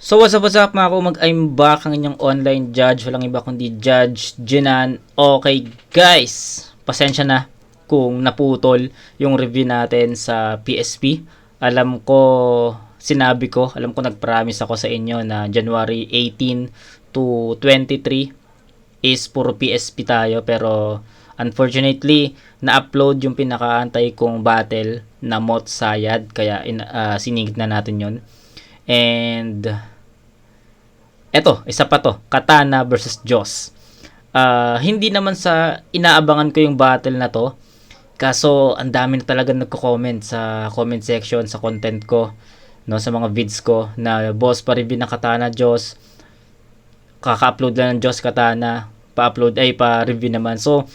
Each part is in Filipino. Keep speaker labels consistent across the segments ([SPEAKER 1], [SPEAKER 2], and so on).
[SPEAKER 1] So what's up mga kumag, I'm back ang inyong online judge, walang iba kundi Judge Jinan. Okay guys, pasensya na kung naputol yung review natin sa PSP. Alam ko nag-promise ako sa inyo na January 18 to 23 is puro PSP tayo, pero unfortunately na-upload yung pinakaantay kong battle na Mot Sayad, kaya siningit na natin yon. And eto, isa pa to, Katana versus Joss. Hindi naman sa inaabangan ko yung battle na to, kaso ang dami na talaga nagko-comment sa comment section sa content ko, no, sa mga vids ko na boss pa review ng Katana Joss, kaka-upload lang ng Joss Katana, pa-review naman. So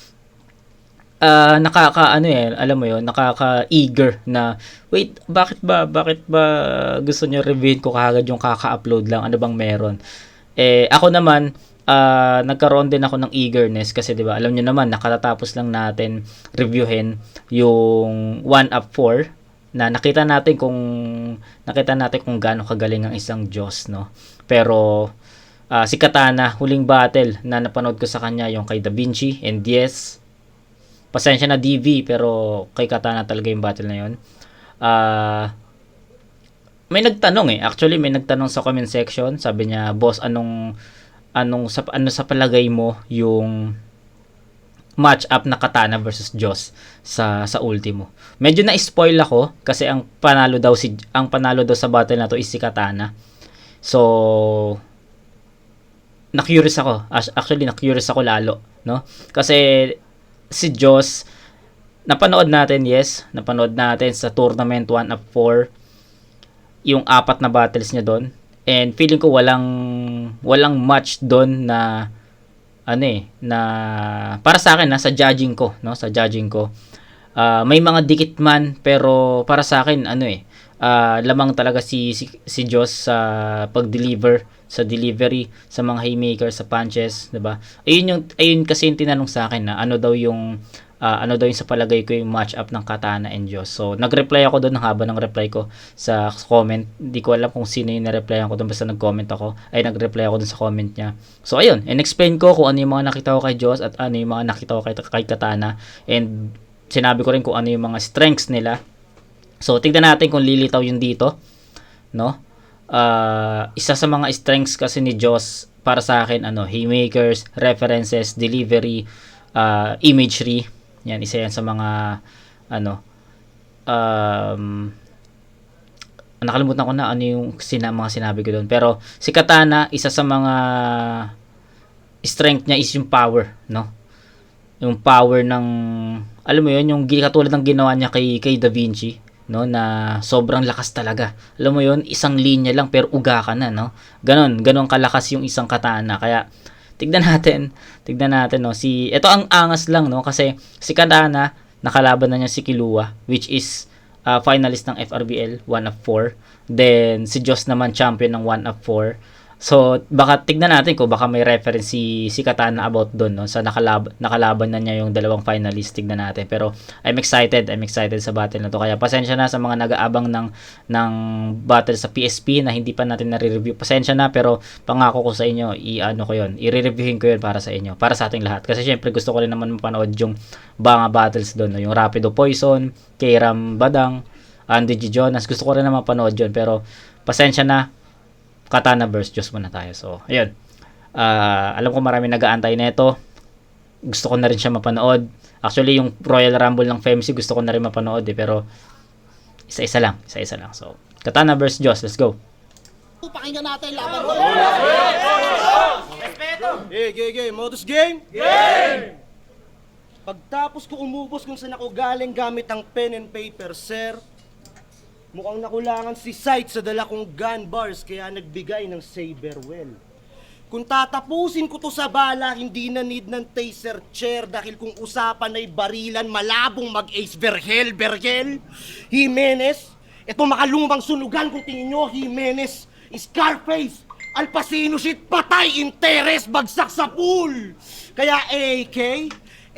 [SPEAKER 1] alam mo yon, nakaka-eager na wait, bakit ba gusto niyo reviewin ko kagad yung kaka-upload lang, ano bang meron? Ako naman, nagkaroon din ako ng eagerness kasi 'di ba, alam niyo naman nakatatapos lang natin reviewin yung 1-up 4 na nakita natin kung gaano kagaling ang isang Joss, no. Pero si Katana, huling battle na napanood ko sa kanya yung kay Da Vinci, and yes, pasensya na DV, pero kay Katana talaga yung battle na yun. May nagtanong actually may nagtanong sa comment section, sabi niya, boss, ano sa palagay mo yung match up na Katana versus Joss sa Ultimo? Medyo na-spoil ako kasi ang panalo daw sa battle na to is si Katana. So na-curious ako lalo, no? Kasi si Joss, napanood natin sa tournament 1-up 4 yung 4 na battles niya doon, and feeling ko walang match doon na na para sa akin, sa judging ko, may mga dikit man, pero para sa akin lamang talaga si Joss sa delivery sa mga haymaker, sa punches, 'di ba? Ayun kasi yung tinanong sa akin na ano daw yung sa palagay ko yung match up ng Katana and Joss. So nag-reply ako doon, haba ng reply ko sa comment. Hindi ko alam kung sino yung na-replyan ko doon, basta nag-reply ako doon sa comment niya. So ayun, and-explain ko kung ano yung mga nakita ko kay Joss at ano yung mga nakita ko kay Katana, and sinabi ko rin kung ano yung mga strengths nila. So tingnan natin kung lilitaw yun dito, no? Isa sa mga strengths kasi ni Joss para sa akin, haymakers, references, delivery, imagery. Yan, isa yan sa mga nakalimutan ko na ano yung mga sinabi ko doon. Pero si Katana, isa sa mga strength niya is yung power, no? Yung power ng, alam mo yun, yung katulad ng ginawa niya kay Da Vinci, no, na sobrang lakas talaga. Alam mo yun, isang linya lang pero uga ka na, no? Ganon kalakas yung isang Katana. Kaya tignan natin, no, ito ang angas lang, no, kasi si Katana, nakalaban na niya si Killua, which is finalist ng FRBL 1-up 4. Then si Joss naman champion ng 1-up 4. So baka tignan natin kung baka may reference si Katana about doon, no, sa nakalaban na niya yung dalawang finalist. Tignan natin, pero I'm excited sa battle na to. Kaya pasensya na sa mga nag-aabang ng battle sa PSP na hindi pa natin nare-review. Pasensya na, pero pangako ko sa inyo, i-reviewin ko yun para sa inyo, para sa ating lahat. Kasi syempre gusto ko rin naman mapanood yung mga battles doon, no? Yung Rapido Poison, Keiram Badang, Andy G. Jonas, gusto ko rin naman mapanood yun, pero pasensya na, Katana versus Joss muna tayo. So ayun, alam ko marami nag-aantay nito, gusto ko na rin siya mapanood. Actually yung Royal Rumble ng FEMC gusto ko na rin mapanood, pero isa-isa lang. So Katana versus Joss, let's go.
[SPEAKER 2] Pakinggan natin laban ko. Game. Modus game? Game! Pagtapos ko umubos kung saan ako galing gamit ang pen and paper, sir, mukhang nakulangan si Sight sa dala kong gun bars, kaya nagbigay ng Saberwell. Kung tatapusin ko to sa bala, hindi na need ng taser chair, dahil kung usapan ay barilan, malabong mag-ace Vergel. Jimenez, ito makalumang sunugan kung tingin nyo. Jimenez, Scarface, Al Pacino shit, patay, interes, bagsak sa pool. Kaya AK,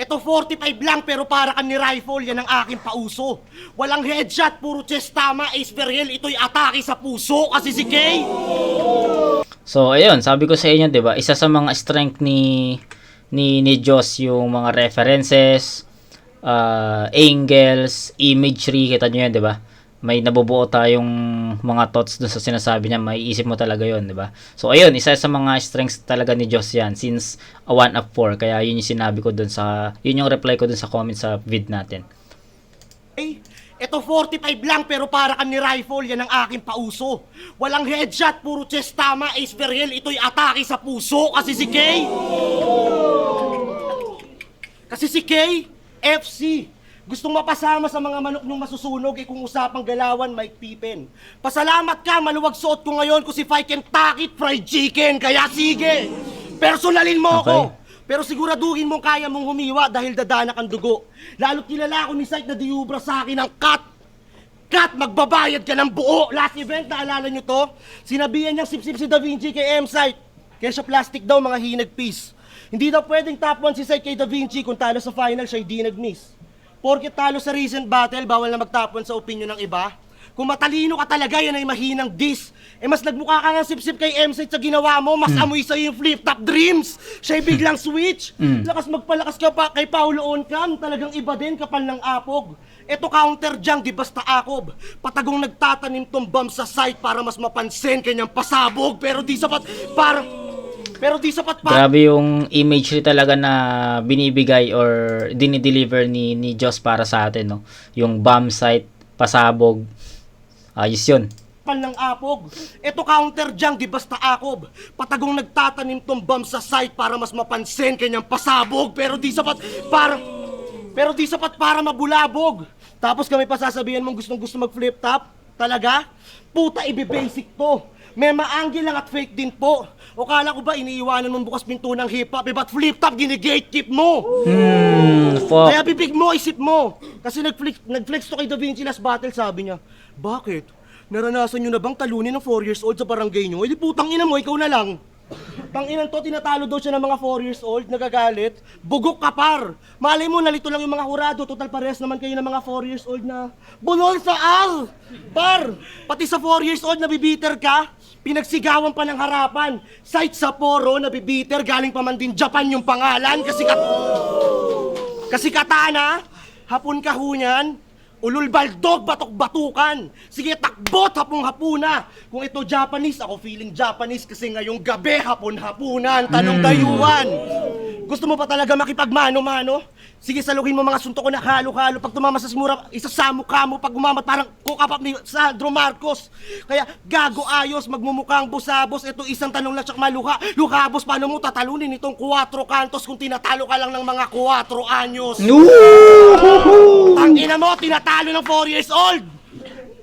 [SPEAKER 2] ito 45 lang pero para kan ni rifle, yan ang aking pauso. Walang headshot, puro chest tama, Ace Vergel, ito'y atake sa puso kasi si Kay.
[SPEAKER 1] So, ayun, sabi ko sa inyo, 'di ba? Isa sa mga strength ni Joss yung mga references, angles, imagery, kita nyo yan, 'di ba? May nabubuo tayong mga thoughts dun sa sinasabi niya, maiisip mo talaga 'yon, 'di ba? So, ayun, isa sa mga strengths talaga ni Joss yan since a 1 up 4. Kaya yun yung sinabi ko dun sa, yun yung reply ko dun sa comment sa vid natin.
[SPEAKER 2] Ito 45 lang pero para kang ni rifle, yan ang aking pauso. Walang headshot, puro chest tama, ace per hell, ito'y atake sa puso. Kasi si Kay, FC, gustong mapasama sa mga manok nung masusunog kung usapang galawan, Mike Pippen. Pasalamat ka, maluwag suot ko ngayon kung si Fight Kentucky Fried Chicken, kaya sige, personalin mo
[SPEAKER 1] Okay.
[SPEAKER 2] ko. Pero siguraduhin mong kaya mong humiwa dahil dadanak ang dugo. Lalo't kilala ko ni Sight na diubra sa akin ng cut. Cut, magbabayad ka ng buo. Last event, naalala nyo to? Sinabihan niyang sip-sip si Da Vinci kay M-Sight. Kaya siya plastic daw, mga hinag piece. Hindi daw pwedeng top 1 si Sight kay Da Vinci kung talo sa final siya di nag-miss. Porket talo sa recent battle, bawal na mag-top 1 sa opinion ng iba. Kung matalino ka talaga, yan ay mahinang diss. Mas nagmukha ka ng sip-sip kay M-Sight sa ginawa mo, mas amoy sa'yo yung flip-top dreams. Siya'y biglang switch. Lakas magpalakas ka pa kay Paulo Oncam, talagang iba din, kapal ng apog. Eto counter dyan, di basta akob. Patagong nagtatanim tong bomb sa site para mas mapansin kanyang pasabog. Pero di sapat para...
[SPEAKER 1] Grabe yung imagery talaga na binibigay or dinideliver ni Joss para sa atin, no? Yung bomb site, pasabog, ayos yun.
[SPEAKER 2] Ng apog. Eto counter dyan, di basta akob. Patagong nagtatanim tong bomb sa site para mas mapansin kanyang pasabog. Pero di sapat para mabulabog. Tapos kami pa sasabihin mong gustong-gusto mag-flip top. Talaga? Puta, ibe-basic to. May ma-angle lang at fake din po. O kala ko ba iniiwanan mong bukas pinto ng hip-hop, ba't flip top gini-gatekeep mo?
[SPEAKER 1] Fuck.
[SPEAKER 2] Kaya bibig mo, isip mo. Kasi nag-flex to kay Da Vinci last battle, sabi niya, bakit? Naranasan nyo na bang talunin ng 4 years old sa barangay nyo? Eh di putang ina mo, ikaw na lang. Tanginan to, tinatalo daw siya ng mga 4 years old, nagagalit. Bugok ka par. Malay mo, nalito lang yung mga hurado. Total pares naman kayo ng mga 4 years old na bulol sa ar. Par, pati sa 4 years old nabibiter ka. Pinagsigawan pa ng harapan. Sight sa poro, nabibiter. Galing pa man din Japan yung pangalan. Kasi katana, hapon kahunyan. Ulul baldog, batok-batukan. Sige, takbot, hapong-hapuna. Kung ito Japanese, ako feeling Japanese kasi ngayong gabi, hapon-hapunan, tanong dayuan. Gusto mo pa talaga makipagmano-mano? Sige, saluhin mo mga suntok ko na halo-halo. Pag tumama sa simura, isasamo ka mo. Pag umamat, parang kukapap ni Sandro Marcos. Kaya, gago ayos, magmumukhang busabos. Ito isang tanong lang, tsaka maluha. Luhabos, paano mo tatalunin itong 4 kantos kung tinatalo ka lang ng mga 4 anyos? Tangina mo, tinatalo ng 4 years old!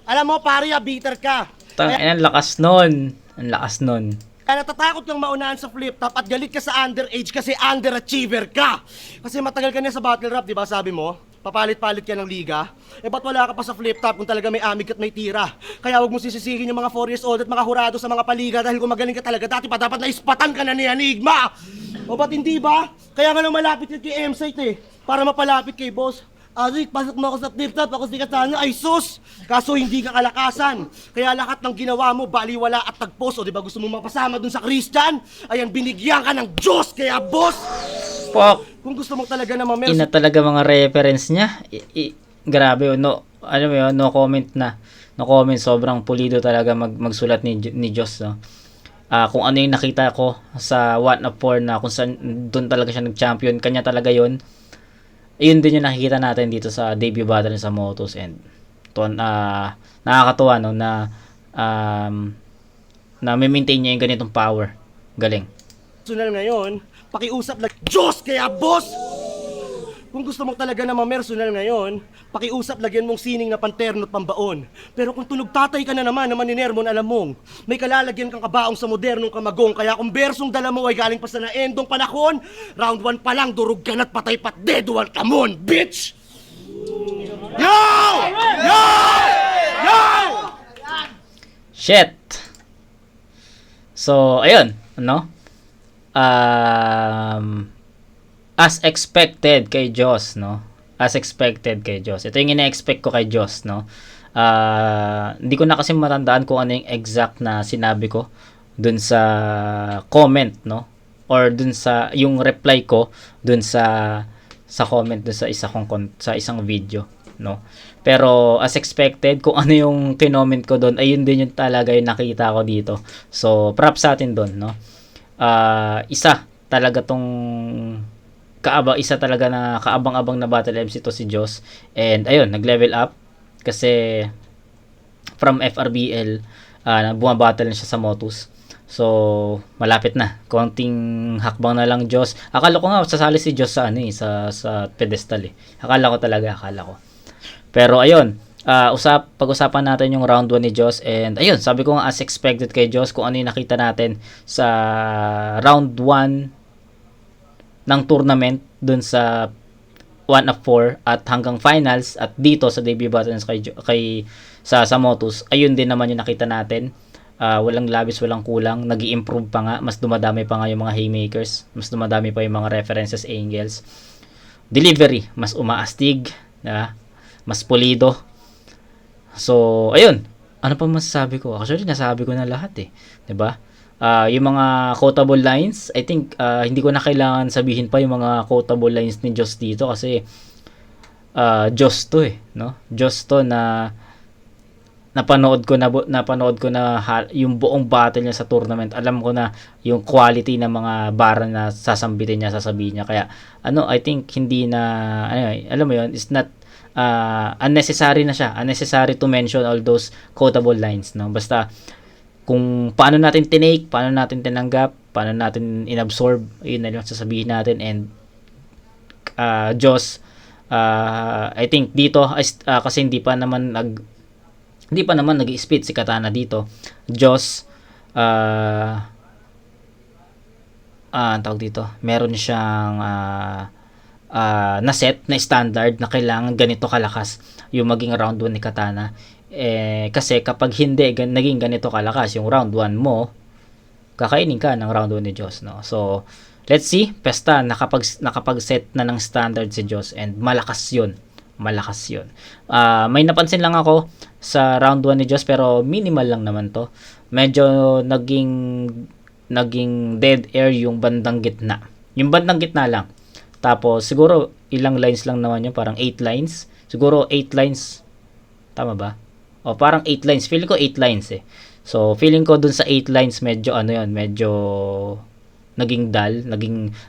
[SPEAKER 2] Alam mo, pare, bitter ka.
[SPEAKER 1] Ang lakas nun. Ang lakas nun.
[SPEAKER 2] Kaya natatakot kang maunahan sa flip top at galit ka sa underage kasi underachiever ka. Kasi matagal ka na sa battle rap, di ba sabi mo? Papalit-palit ka ng liga. Eh ba't wala ka pa sa flip top kung talaga may amig at may tira? Kaya huwag mo sisisihin yung mga 4 years old at mga hurado sa mga paliga dahil kung magaling ka talaga, dati pa dapat naispatan ka na ni Enigma! O ba't hindi ba? Kaya nga lang malapit ka kay M-Site eh, para mapalapit kay boss. Azik, pasok mo ako sa flip top, ako si Katana, ay sus! Kaso hindi ka kalakasan. Kaya lahat ng ginawa mo, baliwala at tagpos. O di ba gusto mo mapasama dun sa Christian? Ayan, binigyan ka ng Diyos, kaya boss!
[SPEAKER 1] Fuck.
[SPEAKER 2] Kung gusto mo talaga na mamers...
[SPEAKER 1] Ina talaga mga reference niya. Grabe, no, ano mo yun, no comment na. No comment, sobrang pulido talaga magsulat ni Joss, no. Kung ano yung nakita ko sa 1 of 4 na kung saan doon talaga siya nag-champion, kanya talaga yun. Ayun din yung nakikita natin dito sa debut battle sa Motos and nakakatuwa no na may maintain niya yung ganitong power. Galing.
[SPEAKER 2] Personal ngayon, pakiusap na Diyos kaya boss! Kung gusto mo talaga na ma-personal ngayon, pakiusap lagyan mong sining na panterno at pambaon. Pero kung tunog tatay ka na naman na maninermon, alam mong may kalalagyan kang kabaong sa modernong kamagong. Kaya kung bersong dala mo ay galing pa sa naendong panahon, round 1 pa lang, durug ka na't patay pat dedual kamon, bitch! Yo! Yo! Yo!
[SPEAKER 1] Shit! So, ayun, ano? As expected kay Joss, no? As expected kay Joss. Ito yung ina-expect ko kay Joss, no? Hindi ko na kasi matandaan kung ano yung exact na sinabi ko dun sa comment, no? Or dun sa yung reply ko dun sa comment dun sa sa isang video, no? Pero as expected, kung ano yung kinoment ko doon, ayun din yung talaga yung nakita ko dito. So, props sa atin doon, no? Isa talaga tong isa talaga na kaabang-abang na battle MC to si Joss. And ayun, nag-level up kasi from FRBL bumabattle na siya sa Motus. So, malapit na. Konting hakbang na lang, Joss. Akala ko nga sasali si Joss sa sa pedestal eh. Akala ko. Pero ayun, pag-usapan natin yung round 1 ni Joss, and ayun, sabi ko nga as expected kay Joss kung ano yung nakita natin sa round 1 ng tournament dun sa 1 of 4 at hanggang finals at dito sa debut battles sa Motus, ayun din naman yung nakita natin. Walang labis, walang kulang, nag-i-improve pa nga, mas dumadami pa nga yung mga haymakers, mas dumadami pa yung mga references angles, delivery mas umaastig, mas pulido. So ayun, ano pa masasabi ko? Actually nasabi ko na lahat eh, 'di ba? Yung mga quotable lines, I think hindi ko na kailangan sabihin pa yung mga quotable lines ni Joss dito kasi Joss to eh, no? Joss to na napanood ko na yung buong battle niya sa tournament. Alam ko na yung quality ng mga bara na sasabihin niya. Kaya I think hindi na alam mo yun, it's not unnecessary na siya. Unnecessary to mention all those quotable lines, no? Basta kung paano natin tinake, paano natin tinanggap, paano natin inabsorb, yun na lang sasabihin natin. And Joss, I think dito kasi hindi pa naman nag-spit si Katana dito. Joss, ang tawag dito, meron siyang na set na standard na kailangan ganito kalakas yung maging round 1 ni Katana. Kasi kapag hindi naging ganito kalakas yung round 1 mo, kakainin ka ng round 1 ni Joss, no? So, let's see. Pesta, nakapag-set na ng standard si Joss and malakas yun. May napansin lang ako sa round 1 ni Joss pero minimal lang naman to. Medyo naging dead air yung bandang gitna. Yung bandang gitna lang. Tapos siguro ilang lines lang naman yun, parang 8 lines. Siguro 8 lines. Tama ba? O parang 8 lines. Feeling ko 8 lines eh. So feeling ko dun sa 8 lines medyo medyo naging dull,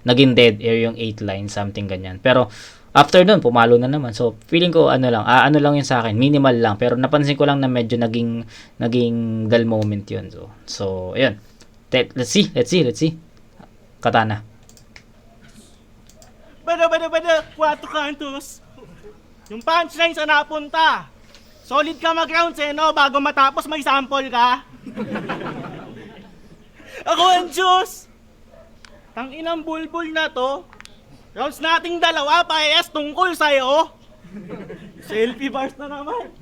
[SPEAKER 1] naging dead air yung 8 lines, something ganyan. Pero after nun, pumalo na naman. So, feeling ko, ano lang yun sa akin. Minimal lang. Pero napansin ko lang na medyo naging dull moment yun. So ayun. Let's see. Katana.
[SPEAKER 3] Bada, 4 kantos. Yung punchline sa napunta. Solid ka mag-rounds no? Bago matapos may sample ka. Ako ang Diyos. Tanginang bulbul na to. Rounds nating dalawa, parehas tungkol sa'yo. Selfie bars na naman.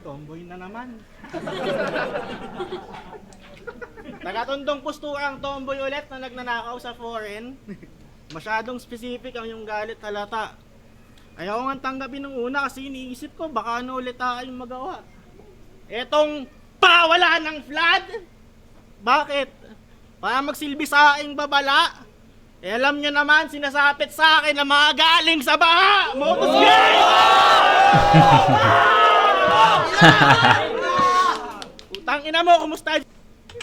[SPEAKER 3] Tomboy na naman. Tagatundong postura ang tomboy ulit na nagnanakaw sa foreign. Masyadong specific ang yung galit halata. Ayaw nga tanggapin nung una kasi iniisip ko baka ulit tayong magawa. Etong pawala ng flood. Bakit? Para magsilbi sa aking babala. Alam nyo naman, sinasapit sa akin na mga galing sa baha. Motus Gang! Utang ina mo, kumusta?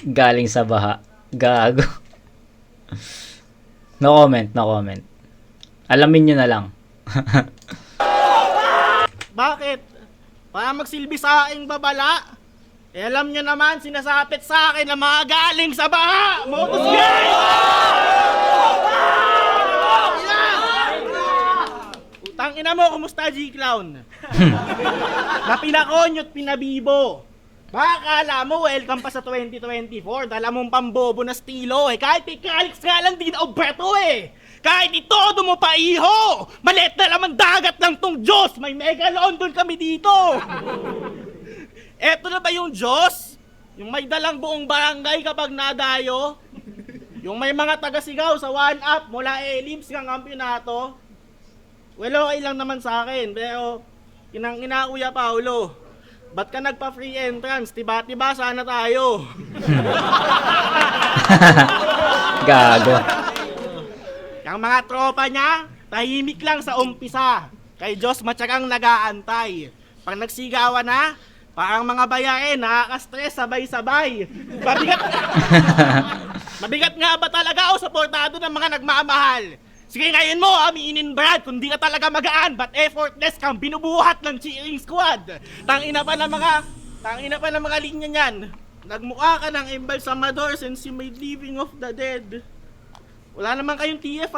[SPEAKER 1] Galing sa baha. Gago. No comment. Alamin nyo na lang.
[SPEAKER 3] Bakit? Para magsilbi sa aking babala. Alam nyo naman, sinasapit sa akin na mga galing sa baha. Motus Gang! Utang ina mo, kumusta G-Clown? Na pinakonyo't pinabibo. Baka akala mo, welcome pa sa 2024. Dala mong pambobo na estilo eh. Kahit ikalix nga lang din o beto eh. Kahit itodo mo pa iho. Maliit na laman dagat lang tong Diyos. May mega London kami dito. Eto na ba yung Diyos? Yung may dalang buong barangay kapag nadayo? Yung may mga taga-sigaw sa 1-up mula elims ng kampyonato? Well, okay lang naman sa akin. Pero, Kuya Paulo, Ba't ka nagpa-free entrance? Tiba-tiba sana tayo.
[SPEAKER 1] Gago.
[SPEAKER 3] Yung mga tropa niya, tahimik lang sa umpisa. Kay Diyos matyagang nag-aantay. Pag nagsigawan na, parang mga bayae, nakaka-stress sabay-sabay. Mabigat nga ba talaga o suportado ng mga nagmamahal? Sige ngayon mo, aminin Brad, kung di ka talaga magaan, but effortless kang binubuhat ng cheering squad. Tangina pa ng mga linya niyan. Nagmukha ka ng embalsamador since you made Living of the Dead. Wala naman kayong TF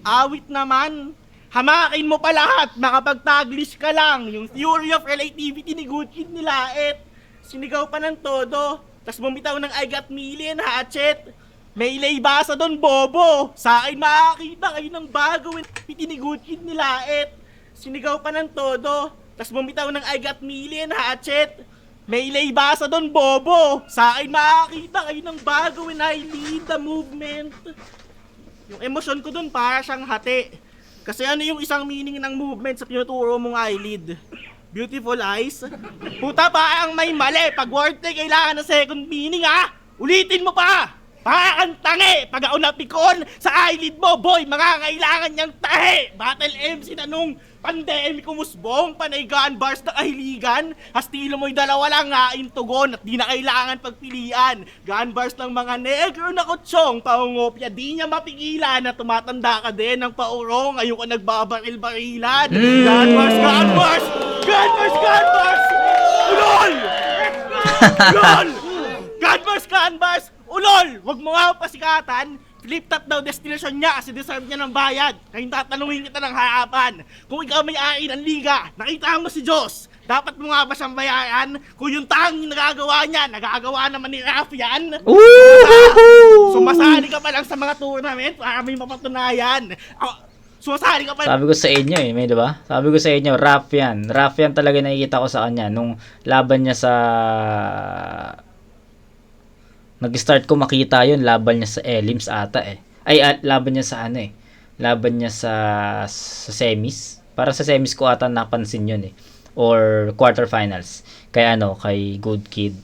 [SPEAKER 3] Awit naman. Hamakin mo pa lahat, makapag-taglish ka lang. Yung theory of relativity ni Good Kid nilait. Sinigaw pa ng todo, tas bumitaw ng I got million, hatchet. May ilaybasa doon, bobo. Sa akin makakita kayo ng bago when ni Good Kid nilait. Sinigaw pa ng todo, tas bumitaw ng I got million, hatchet. May ilaybasa doon, bobo. Sa akin makakita kayo ng bago when I lead the movement. Yung emosyon ko doon para siyang hati. Kasi ano yung isang meaning ng movement sa tinuturo mong eyelid? Beautiful eyes? Puta pa ang may mali. Pag word kailangan ng second meaning Ulitin mo pa! Parang tangi! Pag unapikon sa eyelid mo, boy, makakailangan niyang tahi! Battle MC na nung pandemic umusbong, panay gun bars na kahiligan, hastilo mo'y dalawa lang ngain tugon at di na kailangan pagpilian. Gun bars ng mga negro na kutsyong, paungopya, di niya mapigilan na tumatanda ka din ng paurong, ngayon ka nagbabaril-barilan. Gun bars, gun bars! Gun bars, gun bars! Ulol! Ulol! Gun bars, gun bars! Ulol! Huwag mo nga pasikatan! Flip top daw destination niya kasi deserve niya ng bayad. Kayong tatanungin kita ng harapan. Kung ikaw may-ari ng liga, nakita mo si Diyos, dapat mo nga ba siyang bayaran? Kung yung tanging nagagawa niya, nagagawa naman ni Raf yan? Sumasali ka pa lang sa mga tournament para may mapatunayan. Sumasali ka pa lang.
[SPEAKER 1] Sabi ko sa inyo may diba? Sabi ko sa inyo, Raf yan. Raf yan talaga nakikita ko sa kanya nung laban niya sa... Nag-start ko makita yun, laban niya sa Elims ata laban niya sa laban niya sa semis. Para sa semis ko ata napansin yun or quarterfinals. Kay Good Kid.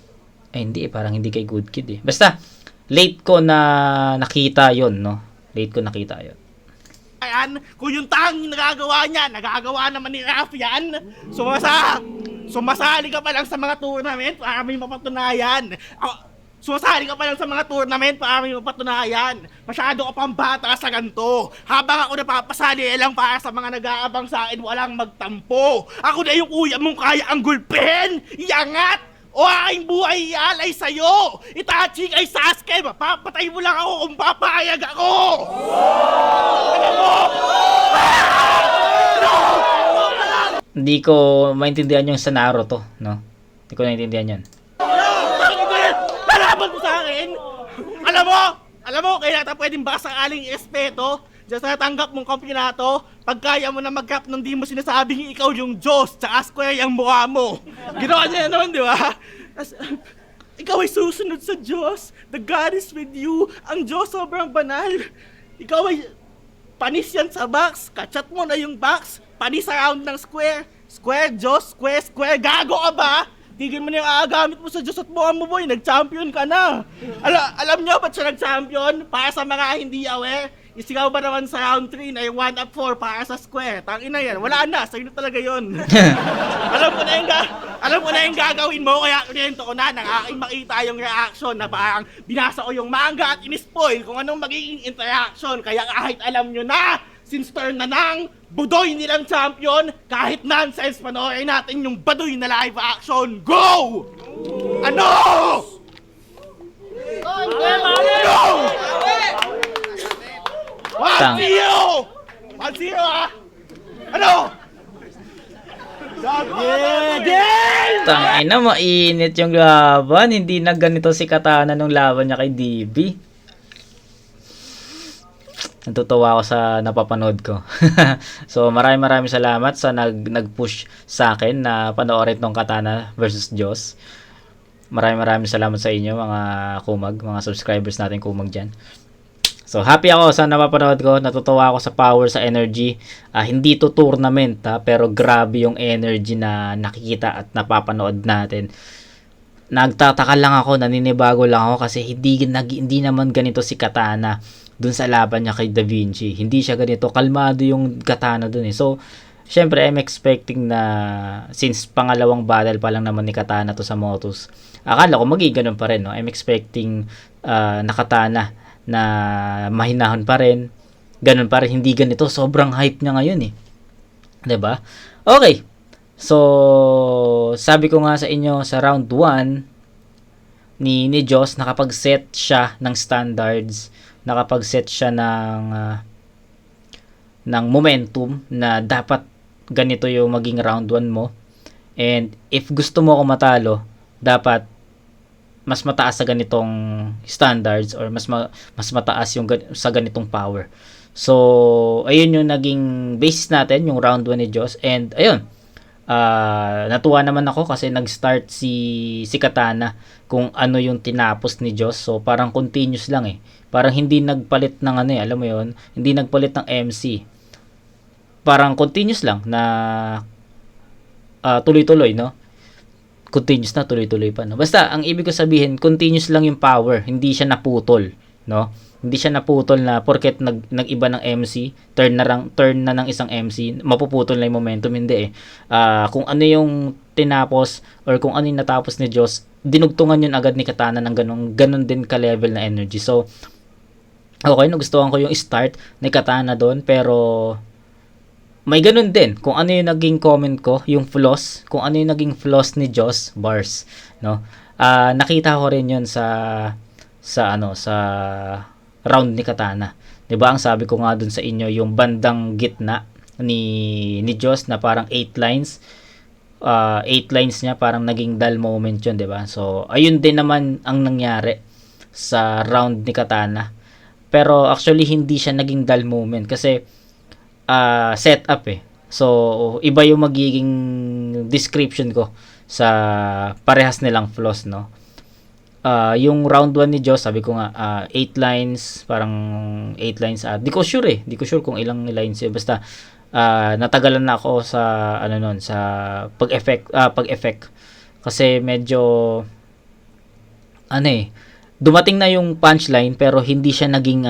[SPEAKER 1] Hindi parang hindi kay Good Kid Basta, late ko na nakita yun, no? Late ko nakita yun.
[SPEAKER 3] Kung yung tanging nagagawa niya, nagagawa naman ni Raf yan. Sumasali ka pa lang sa mga tournament para may mapatunayan. Sumasali ka pa lang sa mga tournament para may mapatunayan. Masyado ka pang bata sa ganito. Habang ako napapasali lang para sa mga nag-aabang sa akin, walang magtampo. Ako na yung kuya mong kaya ang gulpin, iangat, o aking buhay ialay sa'yo. Itachi kay Sasuke, mapapatay mo lang ako kung papayag ako. Alam mo?
[SPEAKER 1] Hindi ko maintindihan yung sa Naruto, no? Hindi ko naintindihan yun.
[SPEAKER 3] Mo sa akin. Alam mo, kaya natin pwedeng baka sakaling espeto, dyan sa natanggap mong kampyonato, pag kaya mo na mag-cap nung di mo sinasabing ikaw yung Diyos, tsaka square yung mukha mo. Ginawa niya naman, di ba? Ikaw ay susunod sa Diyos. The God is with you. Ang Diyos sobrang banal. Ikaw ay panis yan sa box. Kachat mo na yung box. Panis around ng square. Square, Diyos, square. Gago ka ba? Tigil mo na yung aagamit mo sa Diyos at mukha mo, boy. Nag-champion ka na. Alam nyo ba't siya nag-champion? Para sa mga hindi aware, isigaw ba naman sa round 3 na yung 1-up-4 para sa square? Tangina yan. Wala na. Sa'yo na talaga yun. alam ko na yung gagawin mo. Kaya kunento ko na nang aking makita yung reaction na parang binasa ko yung manga at in-spoil kung anong magiging interaction. Kaya kahit alam nyo na, since turn na nang budoy nilang champion, kahit nonsense, panoorin natin yung baduy na live action. Go! Ano? Go! 1-0! 1-0 Ano?
[SPEAKER 1] Tangina, mainit yung laban. Hindi na ganito si Katana nung laban niya kay DB. Natutuwa ako sa napapanood ko. So maraming salamat sa nag-push sa akin na panoorin tong Katana versus Diyos. Maraming salamat sa inyo mga kumag, mga subscribers natin kumag dyan. So, happy ako sa napapanood ko. Natutuwa ako sa power, sa energy. Hindi to tournament, pero grabe yung energy na nakikita at napapanood natin. Nagtataka lang ako, naninibago lang ako kasi hindi naman ganito si Katana dun sa laban niya kay Da Vinci. Hindi siya ganito. Kalmado yung Katana dun eh. So, syempre, I'm expecting na since pangalawang battle pa lang naman ni Katana to sa Motus, akala ko ganun pa rin. No? I'm expecting na Katana na mahinahon pa rin. Ganun pa rin. Hindi ganito. Sobrang hype niya ngayon eh. 'Di ba? Okay. So, sabi ko nga sa inyo sa round 1 ni Joss, nakapag-set siya ng standards, nakapag-set siya ng momentum na dapat ganito yung maging round 1 mo. And if gusto mo ako matalo, dapat mas mataas sa ganitong standards or mas mataas yung sa ganitong power. So, ayun yung naging basis natin, yung round 1 ni Joss. And ayun, natuwa naman ako kasi nag-start si Katana kung ano yung tinapos ni Joss. So, parang continuous lang eh. Parang hindi nagpalit ng alam mo yun, hindi nagpalit ng MC. Parang continuous lang na tuloy-tuloy, no? Continuous na, tuloy-tuloy pa, no? Basta, ang ibig ko sabihin, continuous lang yung power. Hindi siya naputol, no? Hindi siya naputol na porket nag-iba ng MC, turn na ng isang MC, mapuputol na yung momentum. Hindi eh. Kung ano yung tinapos or kung ano yung natapos ni Joss, dinugtungan yun agad ni Katana ng ganun din ka-level na energy. So, okay, nagustuhan ko yung start ni Katana doon, pero may ganun din. Kung ano yung naging comment ko, yung flaws, kung ano yung naging flaws ni Joss, bars, no? Nakita ko rin yun sa round ni Katana. 'Di ba? Ang sabi ko nga dun sa inyo, yung bandang gitna ni Joss na parang 8 lines. 8 lines niya parang naging dull moment 'yun, 'di ba? So, ayun din naman ang nangyari sa round ni Katana. Pero actually hindi siya naging dull moment kasi setup eh. So, iba yung magiging description ko sa parehas nilang flaws, no? Yung round 1 ni Joss, sabi ko nga 8 lines, parang 8 lines di ko sure kung ilang lines yun. Basta natagalan na ako sa sa pag-effect kasi medyo dumating na yung punchline pero hindi siya naging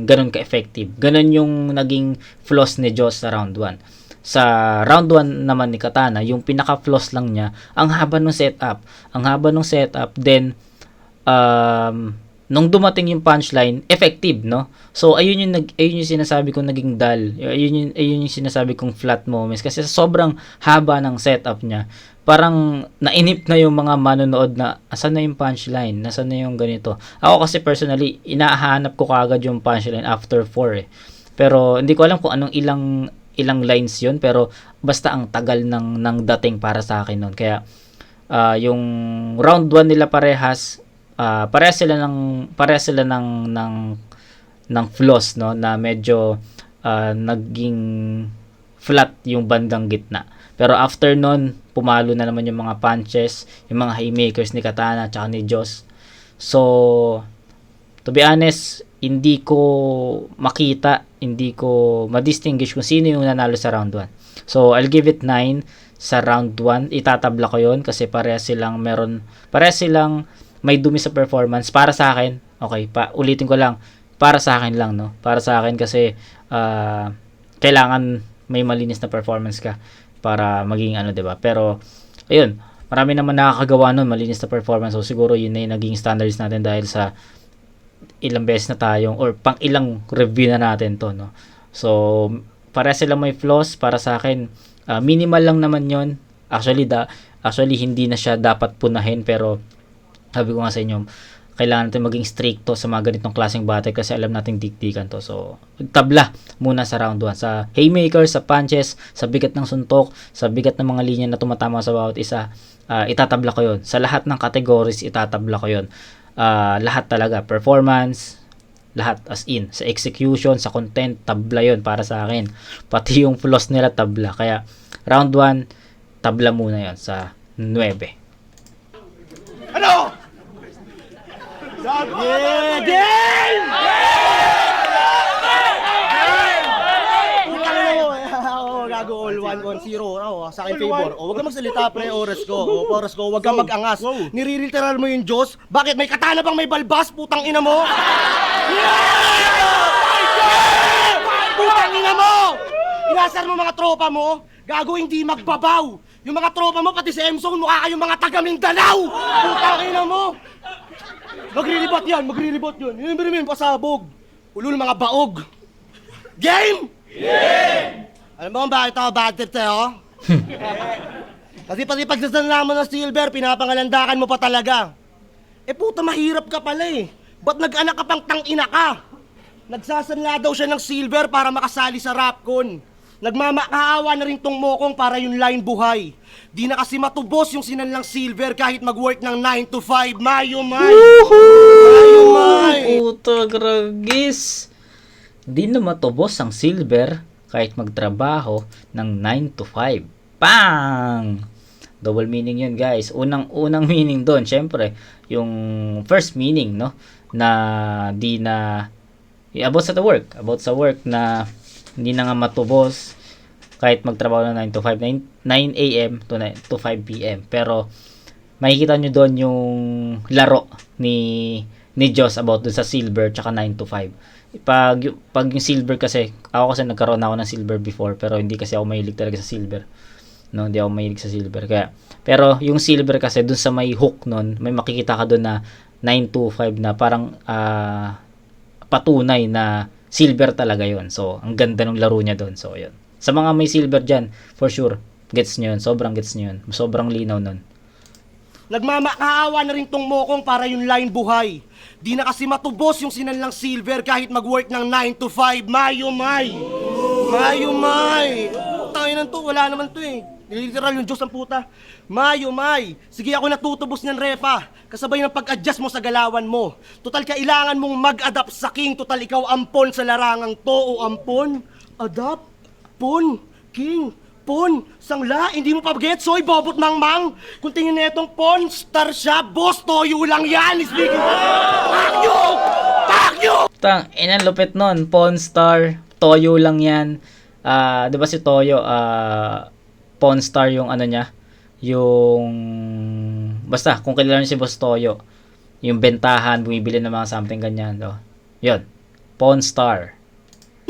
[SPEAKER 1] ganun ka-effective. Ganun yung naging flaws ni Joss sa round 1. Sa round 1 naman ni Katana, yung pinaka-flaws lang niya, ang haba ng setup. Then, nung dumating yung punchline, effective, no? So, ayun yung sinasabi kong naging dull. Ayun yung sinasabi kong flat moments. Kasi sobrang haba ng setup niya, parang nainip na yung mga manonood na, asan na yung punchline? Nasaan na yung ganito? Ako kasi personally, inahanap ko kagad yung punchline after 4 eh. Pero, hindi ko alam kung anong ilang lines yun, pero basta ang tagal ng dating para sa akin nun. Kaya yung round 1 nila parehas sila ng flaws, no, na medyo naging flat yung bandang gitna. Pero after nun, pumalo na naman yung mga punches, yung mga haymakers ni Katana at ni Joss. So, to be honest, hindi ko ma-distinguish kung sino yung nanalo sa round 1. So, I'll give it 9 sa round 1. Itatabla ko yun kasi parehas silang may dumi sa performance. Para sa akin, okay, ulitin ko lang, para sa akin lang, no? Para sa akin kasi, kailangan may malinis na performance ka para maging diba? Pero, ayun, marami naman nakakagawa nun, malinis na performance. So, siguro yun na yung naging standards natin dahil sa ilang beses na tayong or pang ilang review na natin to, no? So, para sila may flaws, para sa akin, minimal lang naman yon. Actually, hindi na siya dapat punahin, pero sabi ko nga sa inyo, kailangan natin maging stricto sa mga ganitong klaseng battle kasi alam nating dikdikan to. So, tabla muna sa round 1. Sa haymakers, sa punches, sa bigat ng suntok, sa bigat ng mga linya na tumatama sa bawat isa, itatabla ko yon. Sa lahat ng categories, itatabla ko yon. Lahat talaga, performance, lahat as in, sa execution, sa content, tabla yon para sa akin. Pati yung flaws nila, tabla. Kaya, round 1, tabla muna yon sa 9.
[SPEAKER 2] Ano? Yeah, game! 1-1-0 sa akin favor. O, huwag kang magsalita, pre, oras ko. O, oras ko, huwag kang mag-angas. Niririteral mo yung Diyos? Bakit? May katana bang may balbas? Putang ina mo! Putang ina mo! Inasar mo mga tropa mo, gago hindi magbabaw. Yung mga tropa mo, pati si Emson, mukha kayong mga taga Mindanao! Putang ina mo! Magriribot yan! Yung pasabog. Ulul mga baog. Game! Alam mo kung bakit ako bad trip sa'yo? Kasi pati pagsasanla mo ng silver, pinapangalandakan mo pa talaga. Eh puta, mahirap ka pala eh. Ba't nag-anak ka pang tangina ka? Nagsasanla daw siya ng silver para makasali sa Rapcon. Nagmamakaawa na rin tong mokong para yung line buhay. Di na kasi matubos yung sinanlang silver kahit mag-work ng 9 to 5. Mayo, May! Mayo, May!
[SPEAKER 1] Puta, gragis. Di na matubos ang silver kahit magtrabaho ng 9 to 5. Pang! Double meaning yun, guys. Unang meaning doon, syempre, yung first meaning, no? Na di na about sa work na hindi na nga matubos kahit magtrabaho ng 9 to 5, 9 a.m. to 5 p.m. Pero makikita nyo doon yung laro ni Diyos about doon sa silver tsaka 9 to 5. Pag yung silver kasi, ako kasi nagkaroon ako ng silver before, pero hindi kasi ako mahilig talaga sa silver. No, hindi ako mahilig sa silver. Kaya, pero yung silver kasi, dun sa may hook nun, may makikita ka dun na 9 to 5 na parang patunay na silver talaga yon. So, ang ganda ng laro niya dun. So, yun. Sa mga may silver dyan, for sure, gets nyo yun. Sobrang gets nyo yun. Sobrang linaw nun.
[SPEAKER 2] Nagmamakaawa na rin tong mokong para yung line buhay. Di na kasi matubos yung sinanlang silver kahit mag-work ng 9 to 5. Mayo, May! Mayo, May! Tangin to, wala naman to eh. Literal yung Diyos ang puta. Mayo, May! Sige ako natutubos ng repa. Kasabay ng pag-adjust mo sa galawan mo. Total kailangan mong mag-adapt sa king. Total ikaw ampon sa larangang to o ampon. Adapt? Pon? King? Pon, sangla, hindi mo pa gets, soy, bobot mangmang. Kung tingin na itong pon, star siya, boss, toyo lang yan. Speaking of, fuck you!
[SPEAKER 1] Tang, inan lupit nun. Pawn Star, Toyo lang yan. Di ba si Toyo, Pawn Star yung ano niya, yung, basta, kung kilala niyo si Boss Toyo, yung bentahan, bumibili ng mga something ganyan, no? Yun, Pawn Star.